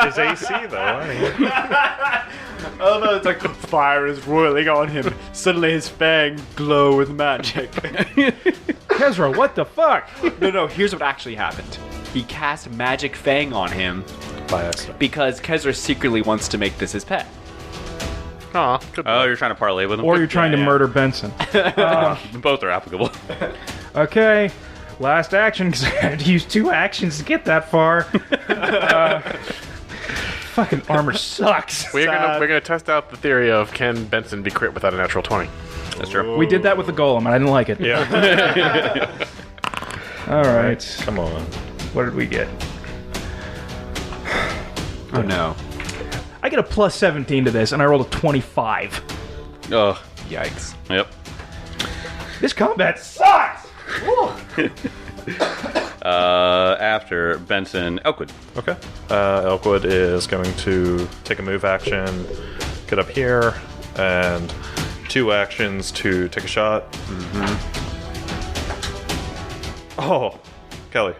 His AC, though. I mean, Although it's like the fire is roiling on him. Suddenly his fang glow with magic. Kezra, what the fuck? No, here's what actually happened. He cast Magic Fang on him by accident. because Kezra secretly wants to make this his pet. Aw, good Oh, you're trying to parlay with him? Or you're trying to murder Benson. Both are applicable. Okay. Last action, because I had to use 2 actions to get that far. Fucking armor sucks. We're gonna test out the theory of can Benson be crit without a natural 20. That's true. We did that with the golem, and I didn't like it. Yeah. All right. Come on. What did we get? Oh no. I get a plus 17 to this, and I rolled a 25. Oh, Yikes. yep. This combat sucks! After Benson, Elkwood. Okay. Elkwood is going to take a move action, get up here, and 2 actions to take a shot. Oh, Kelly.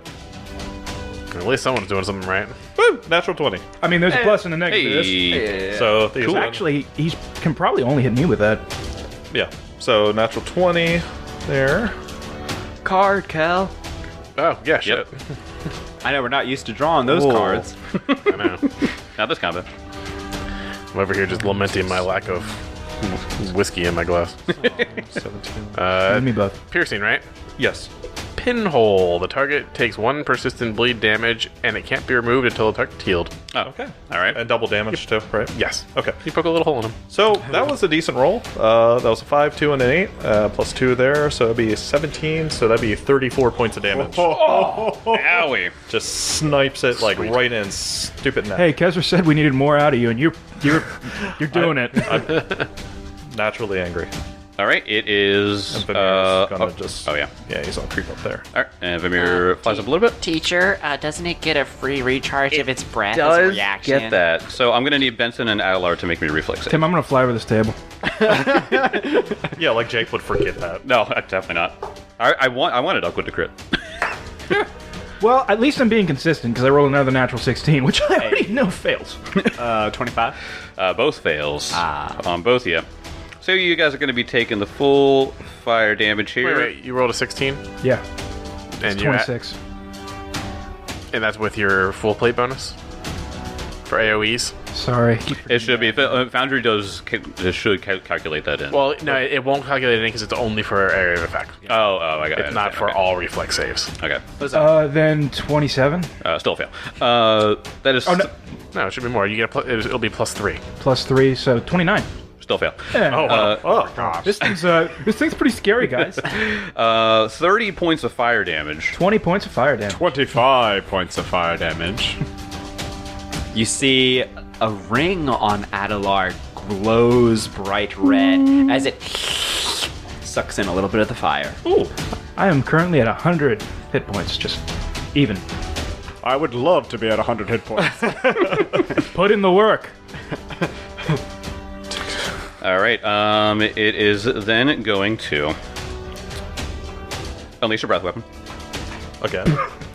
At least someone's doing something right. Woo! Natural 20. I mean, there's a plus and a negative to this. Hey. So these Cool. Actually, he can probably only hit me with that. yeah. So natural 20 there. Card, Cal. Oh, yeah, shit. I know we're not used to drawing those cards. I know. Not this combat. I'm over here just lamenting my lack of whiskey in my glass. 17. Me both. Piercing, right? Yes. Pinhole. The target takes 1 persistent bleed damage, and it can't be removed until the target's healed. Oh, Okay. all right. And double damage too, right? Yes. Okay. You poke a little hole in him. So that was a decent roll. That was a 5, 2, and an 8, plus 2 there, so it'd be 17. So that'd be 34 points of damage. Owie. Just snipes it like right in stupid neck. Hey, Kezra said we needed more out of you, and you're doing it. I'm naturally angry. All right, it is. And Vimir's gonna just. Oh, yeah. Yeah, he's gonna creep up there. All right, and Vimir flies up a little bit. Teacher, doesn't it get a free recharge if its breath is a Does reaction? get that. So I'm going to need Benson and Adelar to make me reflex save. Tim, I'm gonna fly over this table. Yeah, like Jake would forget that. No, definitely not. I wanted Duckwood to crit. Well, at least I'm being consistent because I rolled another natural 16, which I already know fails. 25. Both fails on both of you. So you guys are going to be taking the full fire damage here. Wait, you rolled a 16? Yeah, And you're 26. and that's with your full plate bonus? For AoEs? Sorry. It should be. Foundry should calculate that in. Well, no, it won't calculate it because it's only for area of effect. oh, I got it. It's not for all reflex saves. Okay. Then 27 Still fail. That is. Oh, no. No, it should be more. You get it'll be plus 3. plus 3, so 29. Still fail. Yeah. Oh, wow. Oh, gosh. This thing's pretty scary, guys. 30 points of fire damage. 20 points of fire damage. 25 points of fire damage. You see a ring on Adelar glows bright red as it sucks in a little bit of the fire. Ooh. I am currently at 100 hit points, just even. I would love to be at 100 hit points. Put in the work. All right. It is then going to unleash your breath weapon Again.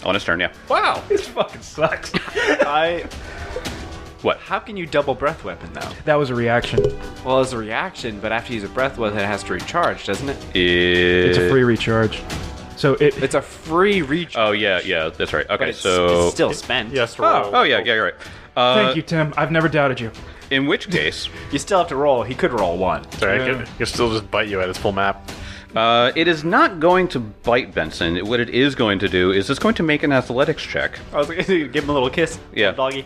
on his turn. Yeah. Wow, this fucking sucks. What? How can you double breath weapon though? That was a reaction. Well, it's a reaction, but after you use a breath weapon, it has to recharge, doesn't it? It's a free recharge. So It's a free recharge. Oh yeah, that's right. but Okay, it's, so it's still spent. Yes, to roll. Oh yeah, you're right. thank you, Tim. I've never doubted you. In which case, You still have to roll. He could roll 1. Sorry, I can still just bite you at its full map. it is not going to bite Benson. What it is going to do is it's going to make an athletics check. I was like, give him a little kiss. Yeah. Doggy.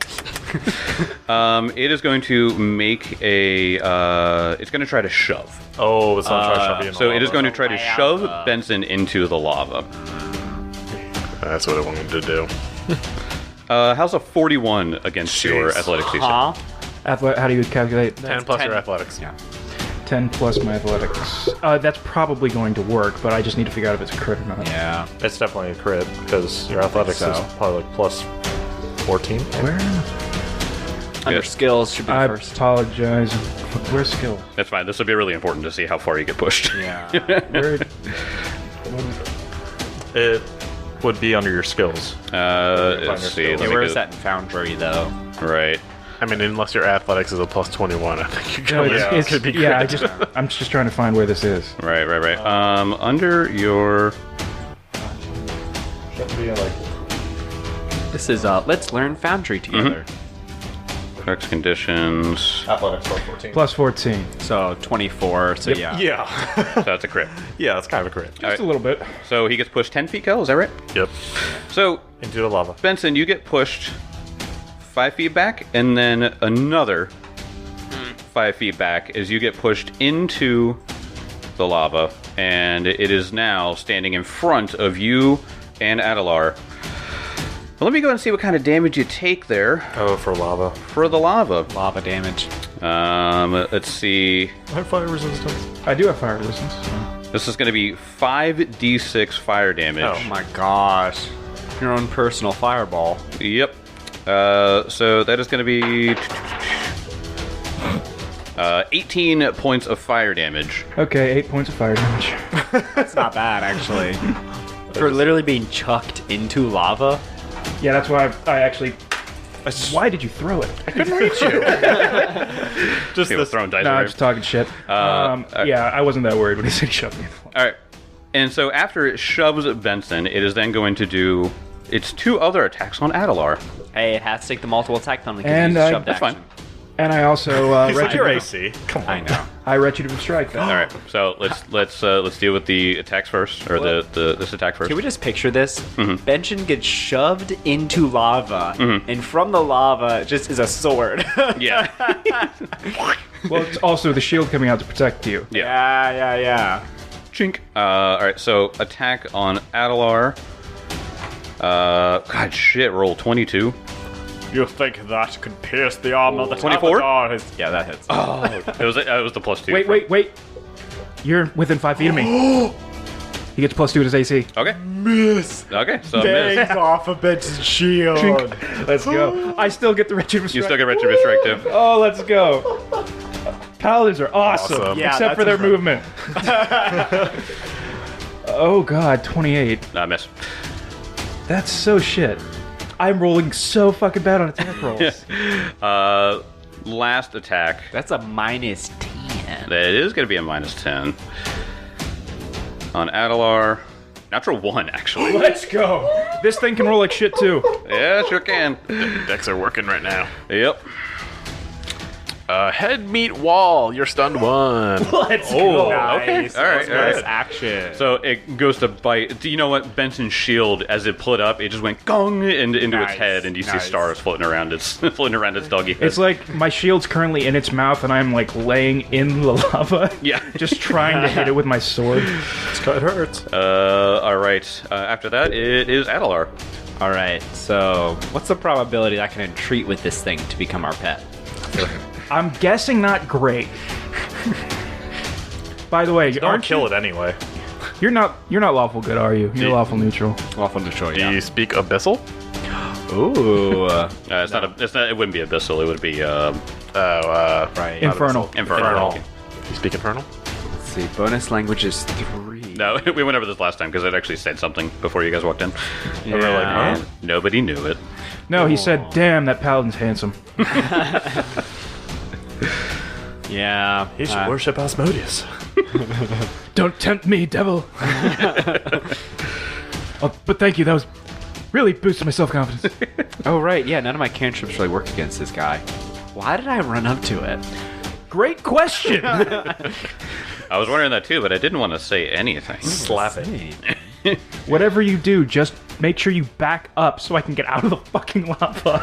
It is going to make a. It's going to try to shove. Oh, it's not trying to shove you in the So it is lava. going to try to shove Benson into the lava. That's what I wanted to do. How's a 41 against your Jeez. athletics DC? Huh? How do you calculate? 10 plus 10. your athletics. Yeah. 10 plus my athletics. That's probably going to work, but I just need to figure out if it's a crit or not. Yeah. It's definitely a crit because your athletics so. is probably like plus 14. Where? Under skills should be I first. apologize. Where's skill? That's fine. This will be really important to see how far you get pushed. Yeah. Where? It would be under your skills. Let's see. skills. let me Where's go- that in Foundry, though? Right. I mean, unless your athletics is a plus 21, I think you're No, going it's, could be yeah, crit. I'm just trying to find where this is. Right. Under your. Should be like This is Let's Learn Foundry together. Correct conditions. athletics plus 14. Plus 14. So 24. So yeah. Yeah. So that's a crit. Yeah, that's kind of a crit. Just a little bit. So he gets pushed 10 feet, Kel, is that right? Yep. So, Into the lava. Benson, you get pushed 5 feet back, and then another 5 feet back as you get pushed into the lava, and it is now standing in front of you and Adelar. Well, let me go and see what kind of damage you take there Oh, for lava. for the lava. Lava damage. Let's see. I have fire resistance. I do have fire resistance. This is going to be 5d6 fire damage. Oh my gosh. Your own personal fireball. Yep. So that is going to be 18 points of fire damage. Okay, 8 points of fire damage. That's not bad, actually. For literally being chucked into lava. Yeah, that's why I actually. Why did you throw it? Just He was this. throwing dice No, I'm away. just talking shit. Yeah, I wasn't that worried when he said he shoved me. All right. And so after it shoves Benson, it is then going to do its 2 other attacks on Adelar. Hey, it has to take the multiple attack penalty because And, he's shoved That's action. fine. And I also It's like your retributive. AC. Come on. I know. I retributive strike. Then. All right, so let's deal with the attacks first, or this attack first. Can we just picture this? Benson gets shoved into lava, and from the lava just is a sword. Yeah, Well, it's also the shield coming out to protect you. yeah. yeah. Chink. All right, so attack on Adelar. God, shit, roll 22. You think that could pierce the armor that 24? Abaddar has... Yeah, that hits. Oh, it was the +2. Wait. You're within 5 feet of me. He gets +2 to his AC. Okay, Miss! okay, so Bangs miss. off of Benson's shield. Let's go. I still get the retributive You strike. still get retributive strike too. Oh, let's go. Paladins are awesome, Awesome. Yeah, except for that's their movement. Oh god, 28. Miss. That's so shit. I'm rolling so fucking bad on attack rolls. Last attack. That's a -10. That is going to be a -10 on Adelar. Natural 1, actually. Let's go. This thing can roll like shit too. Yeah, sure can. Decks are working right now. Yep. Head meet wall. You're stunned 1. Let's Oh, go. okay. All right, all right. Nice action. So it goes to bite. Do you know what? Benson's shield, as it put up, it just went gong into its Nice, head, and you see nice. stars floating around its doggy head. It's like my shield's currently in its mouth and I'm like laying in the lava. Yeah. Just trying to hit it with my sword. It hurts. All right. After that, it is Adelar. All right. So, what's the probability that I can entreat with this thing to become our pet? I'm guessing not great. By the way, Don't kill it anyway. You're not lawful good, are you? You're lawful neutral. Lawful neutral. Do you speak Abyssal? Ooh. It's not. It wouldn't be abyssal. It would be Right. Infernal. infernal. You speak Infernal? Let's see. Bonus language is 3. No, we went over this last time because it actually said something before you guys walked in. Yeah. We're like, huh? And nobody knew it. No, he said, "Damn, that paladin's handsome." Yeah. He should worship Asmodeus. Don't tempt me, devil. But thank you. That was really boosted my self-confidence. Oh, right. Yeah, none of my cantrips really work against this guy. Why did I run up to it? Great question. I was wondering that too, but I didn't want to say anything. Slap it. Whatever you do, just make sure you back up so I can get out of the fucking lava.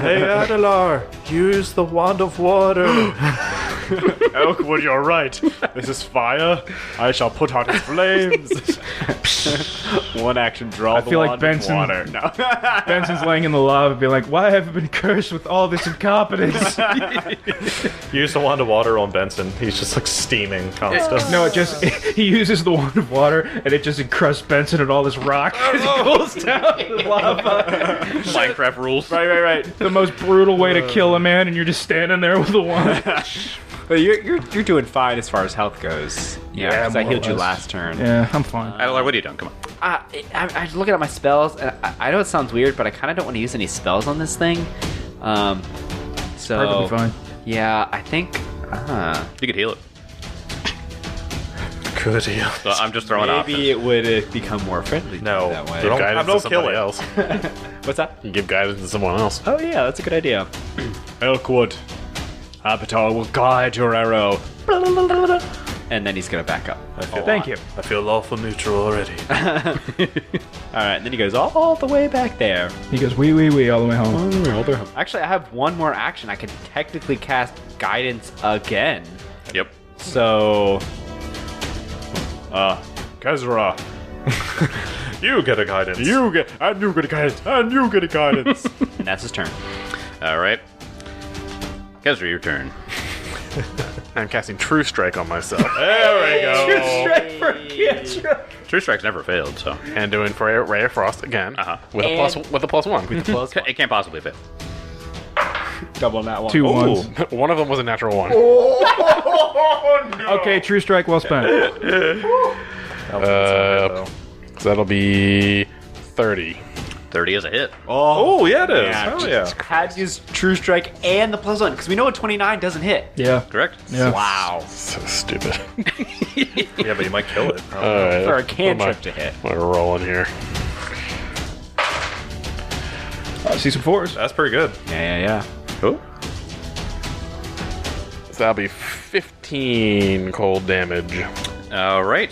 Hey, Adelar, use the wand of water. Elkwood, you're right. This is fire. I shall put out its flames. One action, draw the feel like wand of Benson- water. No. Benson's laying in the lava being like, why have I been cursed with all this incompetence? Use the wand of water on Benson. He's just like steaming constantly. No, it just, he uses the wand of water and it just encrusts Benson and all this rock as it goes down the lava. Minecraft rules. Right. The most brutal way to kill a man and you're just standing there with a wand. But you're doing fine as far as health goes. Yeah, because I more or healed you less. last turn. Yeah, I'm fine. Adelar, what are you doing? Come on. I was looking at my spells, and I know it sounds weird, but I kind of don't want to use any spells on this thing. So Perfectly fine. yeah, I think. You could heal it. Good heal. So I'm just throwing options. Maybe it would become more friendly No. that way. Don't- Guidance don't to kill somebody it. else. What's that? You give guidance to someone else. Oh yeah, that's a good idea. Elkwood, Abaddar will guide your arrow. And then he's gonna back up. Thank you. I feel lawful neutral already. All right, and then he goes all the way back there. He goes, wee, all the way home. Actually, I have one more action. I can technically cast guidance again. Yep. So Kezra, You get a guidance. you get a guidance, and you get a guidance. and that's his turn. All right. Kezra, your turn. I'm casting True Strike on myself. There we go. True Strike's never failed, so And doing for Ray of Frost again. With a +1. it can't possibly fail. Double that one. 2 ones. One of them was a natural 1. Okay, true strike, well spent. So that'll be 30. 30 is a hit. Oh, yeah, it is. Yeah, Oh, yeah. Had to use True Strike and the +1 because we know a 29 doesn't hit. Yeah. Correct? Yeah. Wow. So stupid. Yeah, but you might kill it. All right. For a cantrip to hit. We're rolling here. See some 4s. That's pretty good. Yeah. Oh. So that'll be 15 cold damage. All right.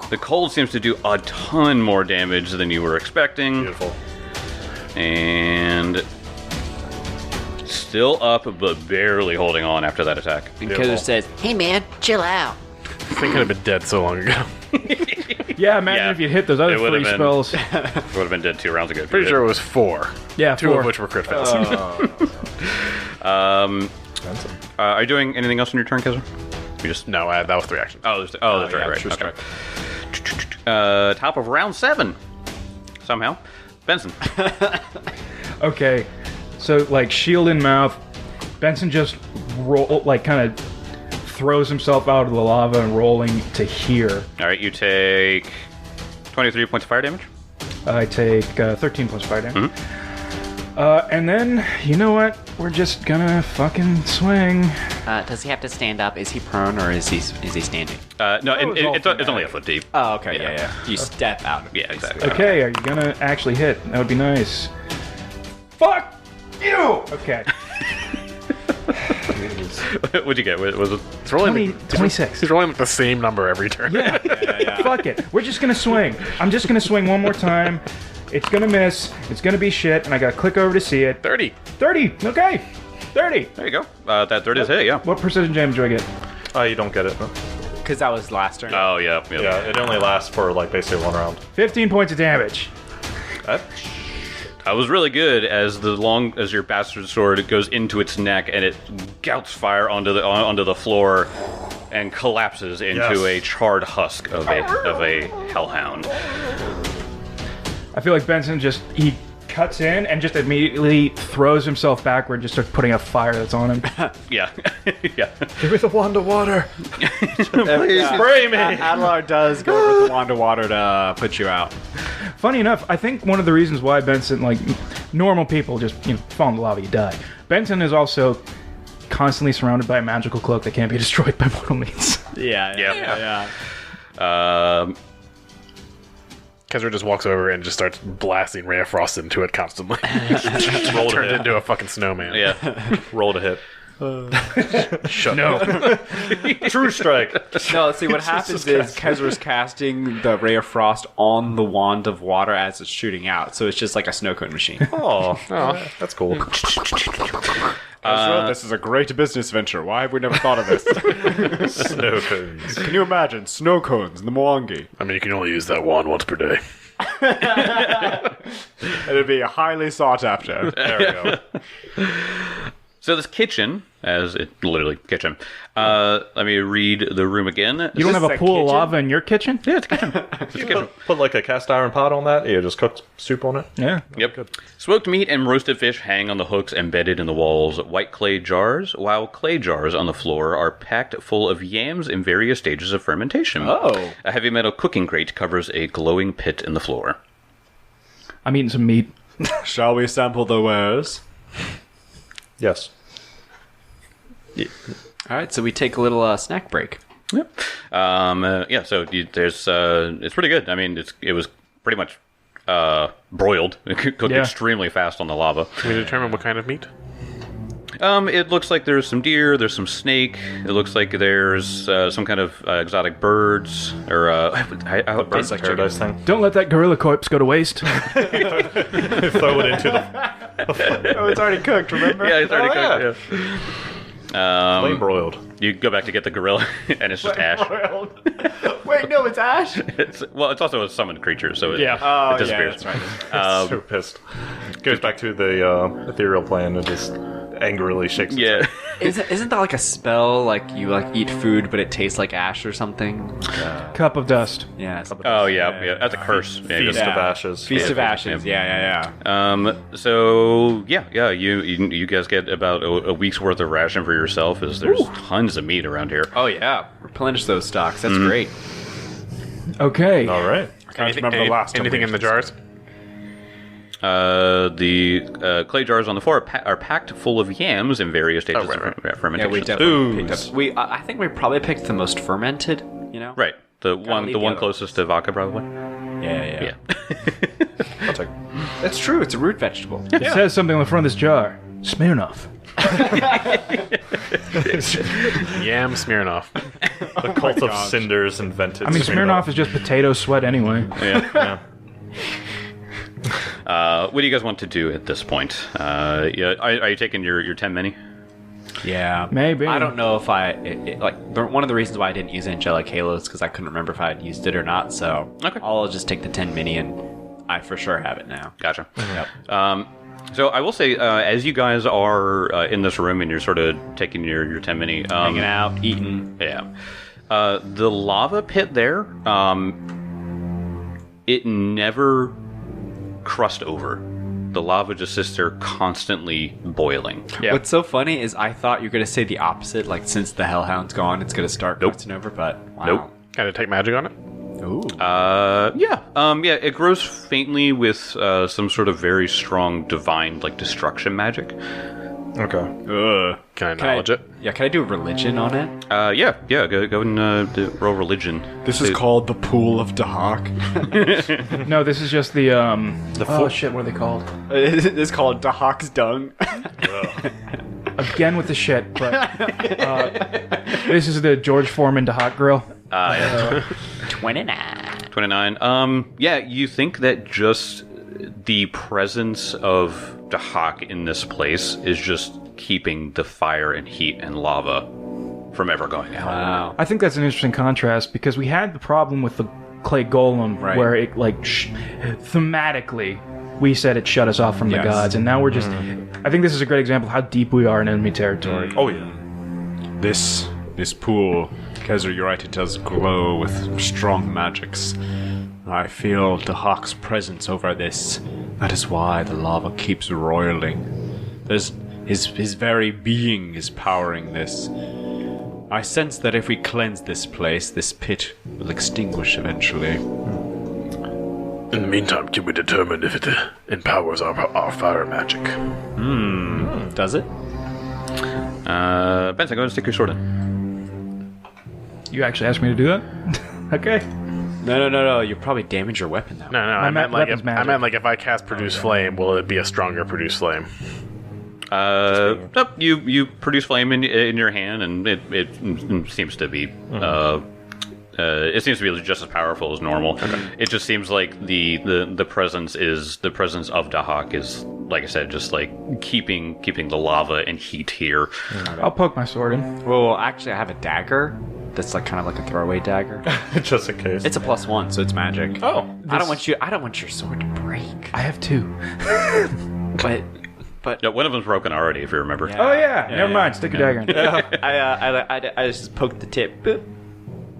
The cold seems to do a ton more damage than you were expecting. Beautiful. And still up, but barely holding on after that attack. And Beautiful. Killer says, "Hey man, chill out." I think I'd have been dead so long ago. Yeah, imagine Yeah. if you hit those other It would've 3 been- spells. Would have been dead 2 rounds ago. Pretty sure it was 4. Yeah, 2 4. of which were crit fails. Are you doing anything else in your turn, Kaiser? You just No, that was 3 actions. that's right. True Okay. Strike. Top of round 7. Somehow, Benson. Okay, so like shield in mouth, Benson just kind of throws himself out of the lava and rolling to here. All right, you take 23 points of fire damage. I take 13 plus fire damage. And then, you know what? We're just gonna fucking swing. Does he have to stand up? Is he prone or is he standing? No, was all it's only a foot deep. Oh, okay. Yeah. Yeah. You step out. Yeah, exactly. Okay, are you gonna actually hit? That would be nice. Fuck you! Okay. What'd you get? Was it? It's rolling 20, 26. He's rolling with the same number every turn. Yeah. Fuck it. We're just gonna swing. I'm just gonna swing one more time. It's gonna miss. It's gonna be shit, and I gotta click over to see it. 30. 30. Okay. 30. There you go. That 30 is hit. Yeah. What precision damage do I get? You don't get it. Huh? Because that was last turn. Oh yeah. Yeah, it only lasts for like basically 1 round. 15 points of damage. That- That was really good as your bastard sword goes into its neck and it gouts fire onto the floor and collapses into Yes. a charred husk of a hellhound. I feel like Benson he cuts in and just immediately throws himself backward, just starts putting out fire that's on him. Yeah. Yeah. Give me the wand of water. Please spray me. Adlar does go over with the wand of water to put you out. Funny enough, I think one of the reasons why Benson, like normal people, just fall in the lava, you die. Benson is also constantly surrounded by a magical cloak that can't be destroyed by mortal means. Yeah. Kezra just walks over and just starts blasting Ray of Frost into it constantly. Roll to Turned hit. into a fucking snowman. Yeah. Roll to hit. Shut up. True strike. No, see what happens is Kezra's casting the ray of frost on the wand of water as it's shooting out, so it's just like a snow cone machine. Oh, that's cool. Ezra, this is a great business venture. Why have we never thought of this? Snow cones. Can you imagine snow cones in the Mwangi? I mean, you can only use that wand once per day. It'd be highly sought after. There we go. So this kitchen, as it literally kitchen. Let me read the room again. You don't have a this a pool of kitchen? lava in your kitchen? Yeah, it's a kitchen. It's a kitchen. Put like a cast iron pot on that. You just cook soup on it. Yeah. Yep. Smoked meat and roasted fish hang on the hooks embedded in the walls. White clay jars, while clay jars on the floor are packed full of yams in various stages of fermentation. Oh. A heavy metal cooking grate covers a glowing pit in the floor. I'm eating some meat. Shall we sample the wares? Yes. All right, so we take a little snack break. Yep. Yeah. So there's it's pretty good. I mean, it was pretty much broiled, cooked Yeah. extremely fast on the lava. Can we determine what kind of meat? It looks like there's some deer, there's some snake. It looks like there's some kind of exotic birds or Birds of paradise thing. Don't let that gorilla corpse go to waste. Throw it into the Oh, it's already cooked, remember? Yeah, it's already yeah. cooked. Yeah. flame broiled. You go back to get the gorilla, and it's just ash. Wait, no, it's Ash. It's also a summoned creature, so it, Yeah. it disappears. Yeah, that's right. So pissed. Goes back to the ethereal plane and just angrily shakes its Yeah. Isn't that like a spell? Like you eat food, but it tastes like ash or something? Cup of dust. Yeah. Oh yeah. That's a curse. Yeah, Feast just- of ashes. Feast of Yeah. Ashes. Yeah. So yeah. You guys get about a week's worth of ration for yourself, as there's tons of meat around here. Oh yeah. Replenish those stocks. That's great. Okay. All right. Can't remember the last time anything we in the actually jars? The clay jars on the floor are packed full of yams in various stages right. of fermentation. Yeah, we definitely picked up. I think we probably picked the most fermented. You know. Right. The leave one the other closest to vodka, probably. Yeah. I'll take. That's true. It's a root vegetable. It says something on the front of this jar. Smirnoff. Yam Smirnoff. The cult of cinders invented. I mean, Smirnoff is just potato sweat anyway. Yeah. What do you guys want to do at this point? Are you taking your 10 mini? Yeah, Maybe. I don't know if one of the reasons why I didn't use Angelic Halo is because I couldn't remember if I had used it or not. So Okay. I'll just take the 10 mini, and I for sure have it now. Gotcha. Yep. So I will say, as you guys are in this room and you're sort of taking your 10 mini, Hanging out, eating. yeah, the lava pit there, it never crust over. The lava just sits there constantly boiling. Yeah. What's so funny is I thought you were gonna say the opposite. Like since the Hellhound's gone, it's gonna start Nope. crusting over. But wow. Nope. Can I take magic on it? Ooh. Yeah, it grows faintly with some sort of very strong divine destruction magic. Okay. Can I knowledge it? Yeah, can I do a religion on it? Yeah, go and roll religion. This is called the Pool of Dahak. No, this is just the oh shit, what are they called? It's called Dahak's Dung. Again with the shit, but this is the George Foreman to Hot Grill. 29. 29. Yeah, you think that just the presence of Dahak in this place is just keeping the fire and heat and lava from ever going out. Wow. I think that's an interesting contrast because we had the problem with the clay golem Right. where it thematically we said it shut us off from the Yes. gods, and now we're just. I think this is a great example of how deep we are in enemy territory. Oh yeah. This pool, Kezer, you're right, it does glow with strong magics. I feel Dahak's presence over this. That is why the lava keeps roiling. There's his very being is powering this. I sense that if we cleanse this place, this pit will extinguish eventually. In the meantime, can we determine if it empowers our fire magic? Does it? Benson, go ahead and stick your sword in. You actually asked me to do that? Okay. No. You probably damage your weapon though. No, I meant weapon's magic. if I cast produce flame, will it be a stronger produce flame? Nope, you produce flame in your hand, and it seems to be it seems to be just as powerful as normal. It just seems like the presence of Dahak is, like I said, just like keeping the lava and heat here. I'll poke my sword in. Well, actually, I have a dagger. That's like kind of like a throwaway dagger. Just in case. It's a +1, so it's magic. Oh. I don't want your sword to break. I have two. But Yeah, one of them's broken already, if you remember. Oh yeah, never mind. Stick your dagger in. I just poked the tip. Boop.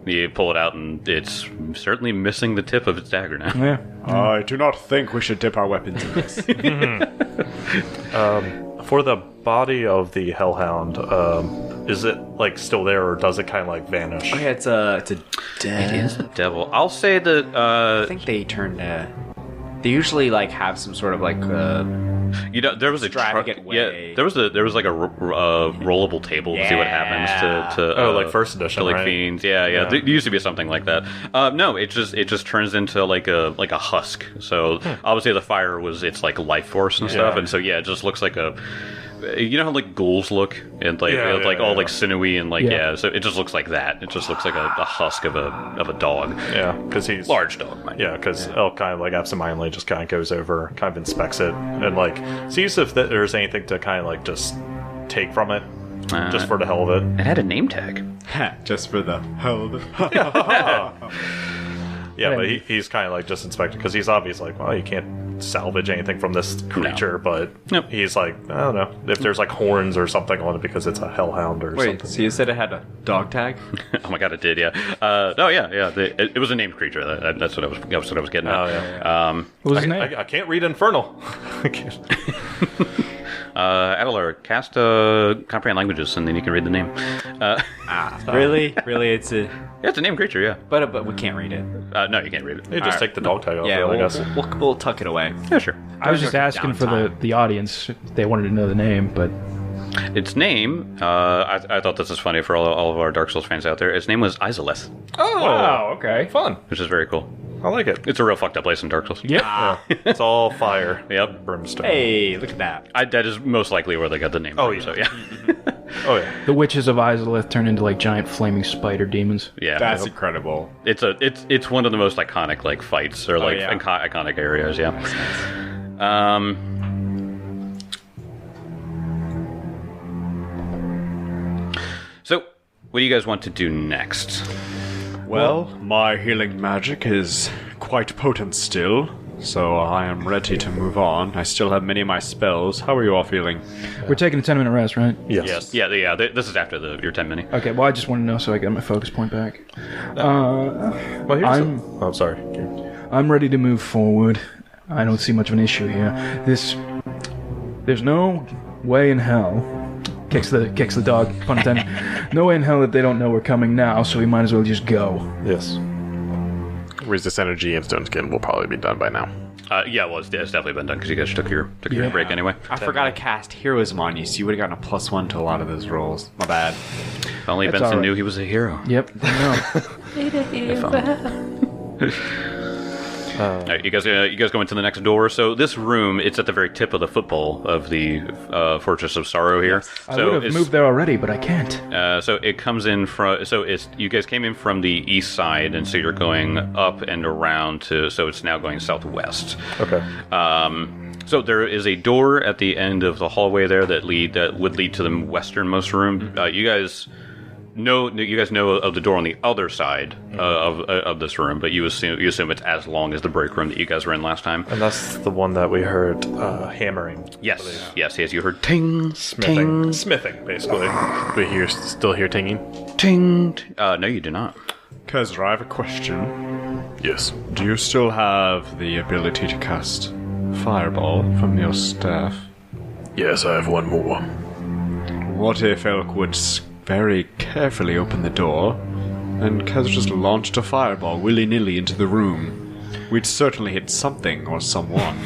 You pull it out, and it's certainly missing the tip of its dagger now. Yeah. I do not think we should dip our weapons in this. For the body of the hellhound, is it still there, or does it kind of vanish? Oh yeah, it's a dead. It is the devil. I'll say that. I think they turned. They usually have some sort of there was a extravagant way. Yeah, there was like a rollable table to see what happens to like first edition, to right? fiends. Yeah. There used to be something like that. No, it just turns into like a husk. So obviously the fire was its life force and stuff, and so it just looks like a. You know how ghouls look and all sinewy and so it just looks like that. It just looks like a husk of a dog. Yeah, because he's Large dog, mind you. Yeah, because Elk kind of absentmindedly just kind of goes over, kind of inspects it, and sees if there's anything to kind of just take from it, just for the hell of it. It had a name tag. Just for the hell of it. Yeah, but he's kind of just inspecting, because he's obviously well, you can't salvage anything from this creature, but Nope. he's I don't know if there's horns or something on it because it's a hellhound or Wait, something. so you said it had a dog tag? Oh my god, it did. Yeah. It was a named creature. That's what I was getting at. Oh, yeah. What was his name? I can't read Infernal. Adelar, cast comprehend languages, and then you can read the name. Really? Really? It's a... Yeah, it's a named creature, yeah. But we can't read it. No, you can't read it. You just take the dog tag off. Yeah, I guess. we'll tuck it away. Yeah, sure. I was just asking for the audience if they wanted to know the name, but Its name, I thought this was funny for all of our Dark Souls fans out there. Its name was Izalith, Oh, wow, okay. fun. which is very cool. I like it. It's a real fucked up place in Dark Souls. Yep. It's all fire. Yep. Brimstone. Hey, look at that. That is most likely where they got the name Oh, from, yeah. so yeah. Oh, yeah. The witches of Izalith turn into like giant flaming spider demons. Yeah. That's incredible. It's one of the most iconic like fights or like yeah. iconic areas, yeah. So, what do you guys want to do next? Well, my healing magic is quite potent still, so I am ready to move on. I still have many of my spells. How are you all feeling? We're taking a 10-minute rest, right? Yes. Yeah. This is after your 10 minute. Okay, well, I just want to know so I get my focus point back. Well, here's I'm- Oh, sorry. I'm ready to move forward. I don't see much of an issue here. There's no way in hell. Kicks the dog, pun intended. No way in hell that they don't know we're coming now, so we might as well just go. Yes. Resist energy and stone skin will probably be done by now. Yeah, well, it's definitely been done because you guys took your break anyway. I forgot to cast heroism on you, so you would have gotten a +1 to a lot of those rolls. My bad. If only That's Benson all right. knew he was a hero. Yep, no. If only. All right, you guys go into the next door. So this room, it's at the very tip of the football of the Fortress of Sorrow here. I So would have it's- moved there already, but I can't. So it comes in from. So you guys came in from the east side, and so you're going up and around to. So it's now going southwest. Okay. So there is a door at the end of the hallway there that would lead to the westernmost room. You guys know of the door on the other side of this room, but you assume it's as long as the break room that you guys were in last time. And that's the one that we heard hammering. Yes. You heard ting, ting, Smithing, basically. We still hear tinging? ting. No, you do not. Kezra, I have a question. Yes. Do you still have the ability to cast Fireball from your staff? Yes, I have one more. What if Elk would very carefully open the door and Kezra just launched a fireball willy-nilly into the room? We'd certainly hit something or someone.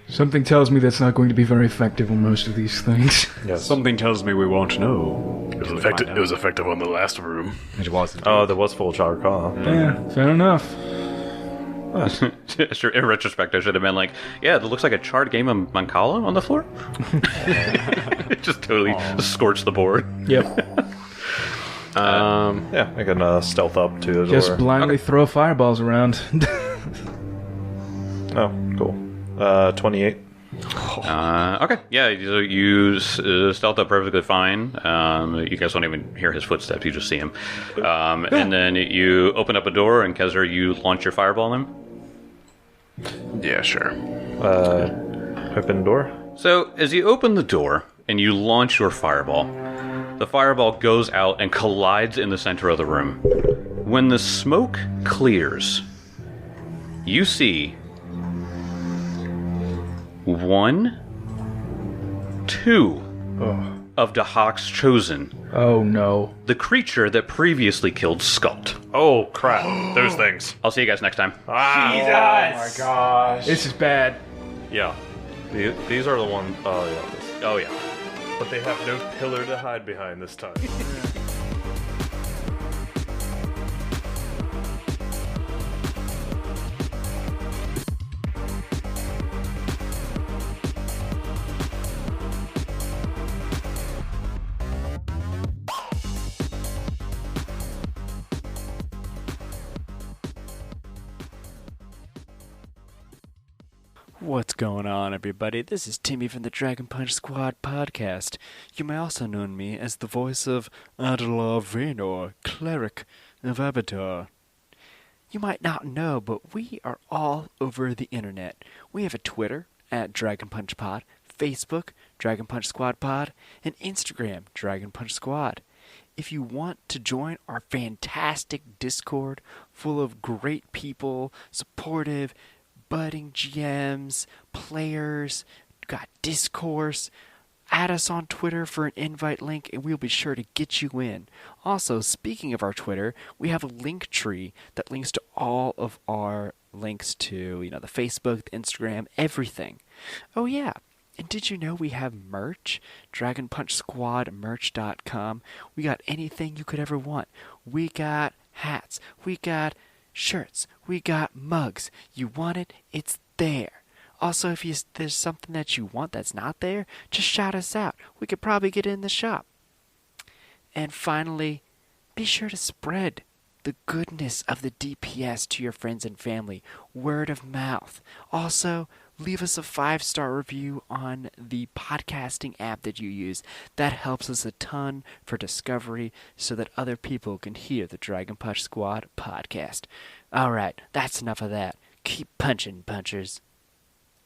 Something tells me that's not going to be very effective on most of these things. Yes. Something tells me we won't know. It was effective on the last room. It wasn't. Oh, there was full char call. Yeah, fair enough. Sure, in retrospect, I should have been like, yeah, it looks like a charred game of Mancala on the floor. It just totally scorched the board. Yep. Yeah, I can stealth up to the Just door. blindly throw fireballs around. Oh, cool. 28. Okay, yeah, so you stealth up perfectly fine. You guys don't even hear his footsteps; you just see him. And then you open up a door, and Kezra, you launch your fireball on him. Yeah, sure. Open door. So as you open the door and you launch your fireball, the fireball goes out and collides in the center of the room. When the smoke clears, you see 1, 2 of Dahak's chosen, Oh no. the creature that previously killed Sculpt. Oh, crap. Those things. I'll see you guys next time. This is bad. Yeah. These are the ones. Oh, yeah. Oh yeah. But they have no pillar to hide behind this time. What's going on, everybody? This is Timmy from the Dragon Punch Squad podcast. You may also know me as the voice of Adelar Vaynor, Cleric of Abaddon. You might not know, but we are all over the internet. We have a Twitter at Dragon Punch Pod, Facebook, Dragon Punch Squad Pod, and Instagram, Dragon Punch Squad. If you want to join our fantastic Discord full of great people, supportive, budding GMs, players, got discourse. Add us on Twitter for an invite link, and we'll be sure to get you in. Also, speaking of our Twitter, we have a link tree that links to all of our links to, the Facebook, the Instagram, everything. Oh, yeah. And did you know we have merch? DragonPunchSquadMerch.com. We got anything you could ever want. We got hats. We got shirts. We got mugs. You want it? It's there. Also, if there's something that you want that's not there, just shout us out. We could probably get it in the shop. And finally, be sure to spread the goodness of the DPS to your friends and family. Word of mouth. Also, leave us a 5-star review on the podcasting app that you use. That helps us a ton for discovery so that other people can hear the Dragon Punch Squad podcast. All right, that's enough of that. Keep punching, punchers.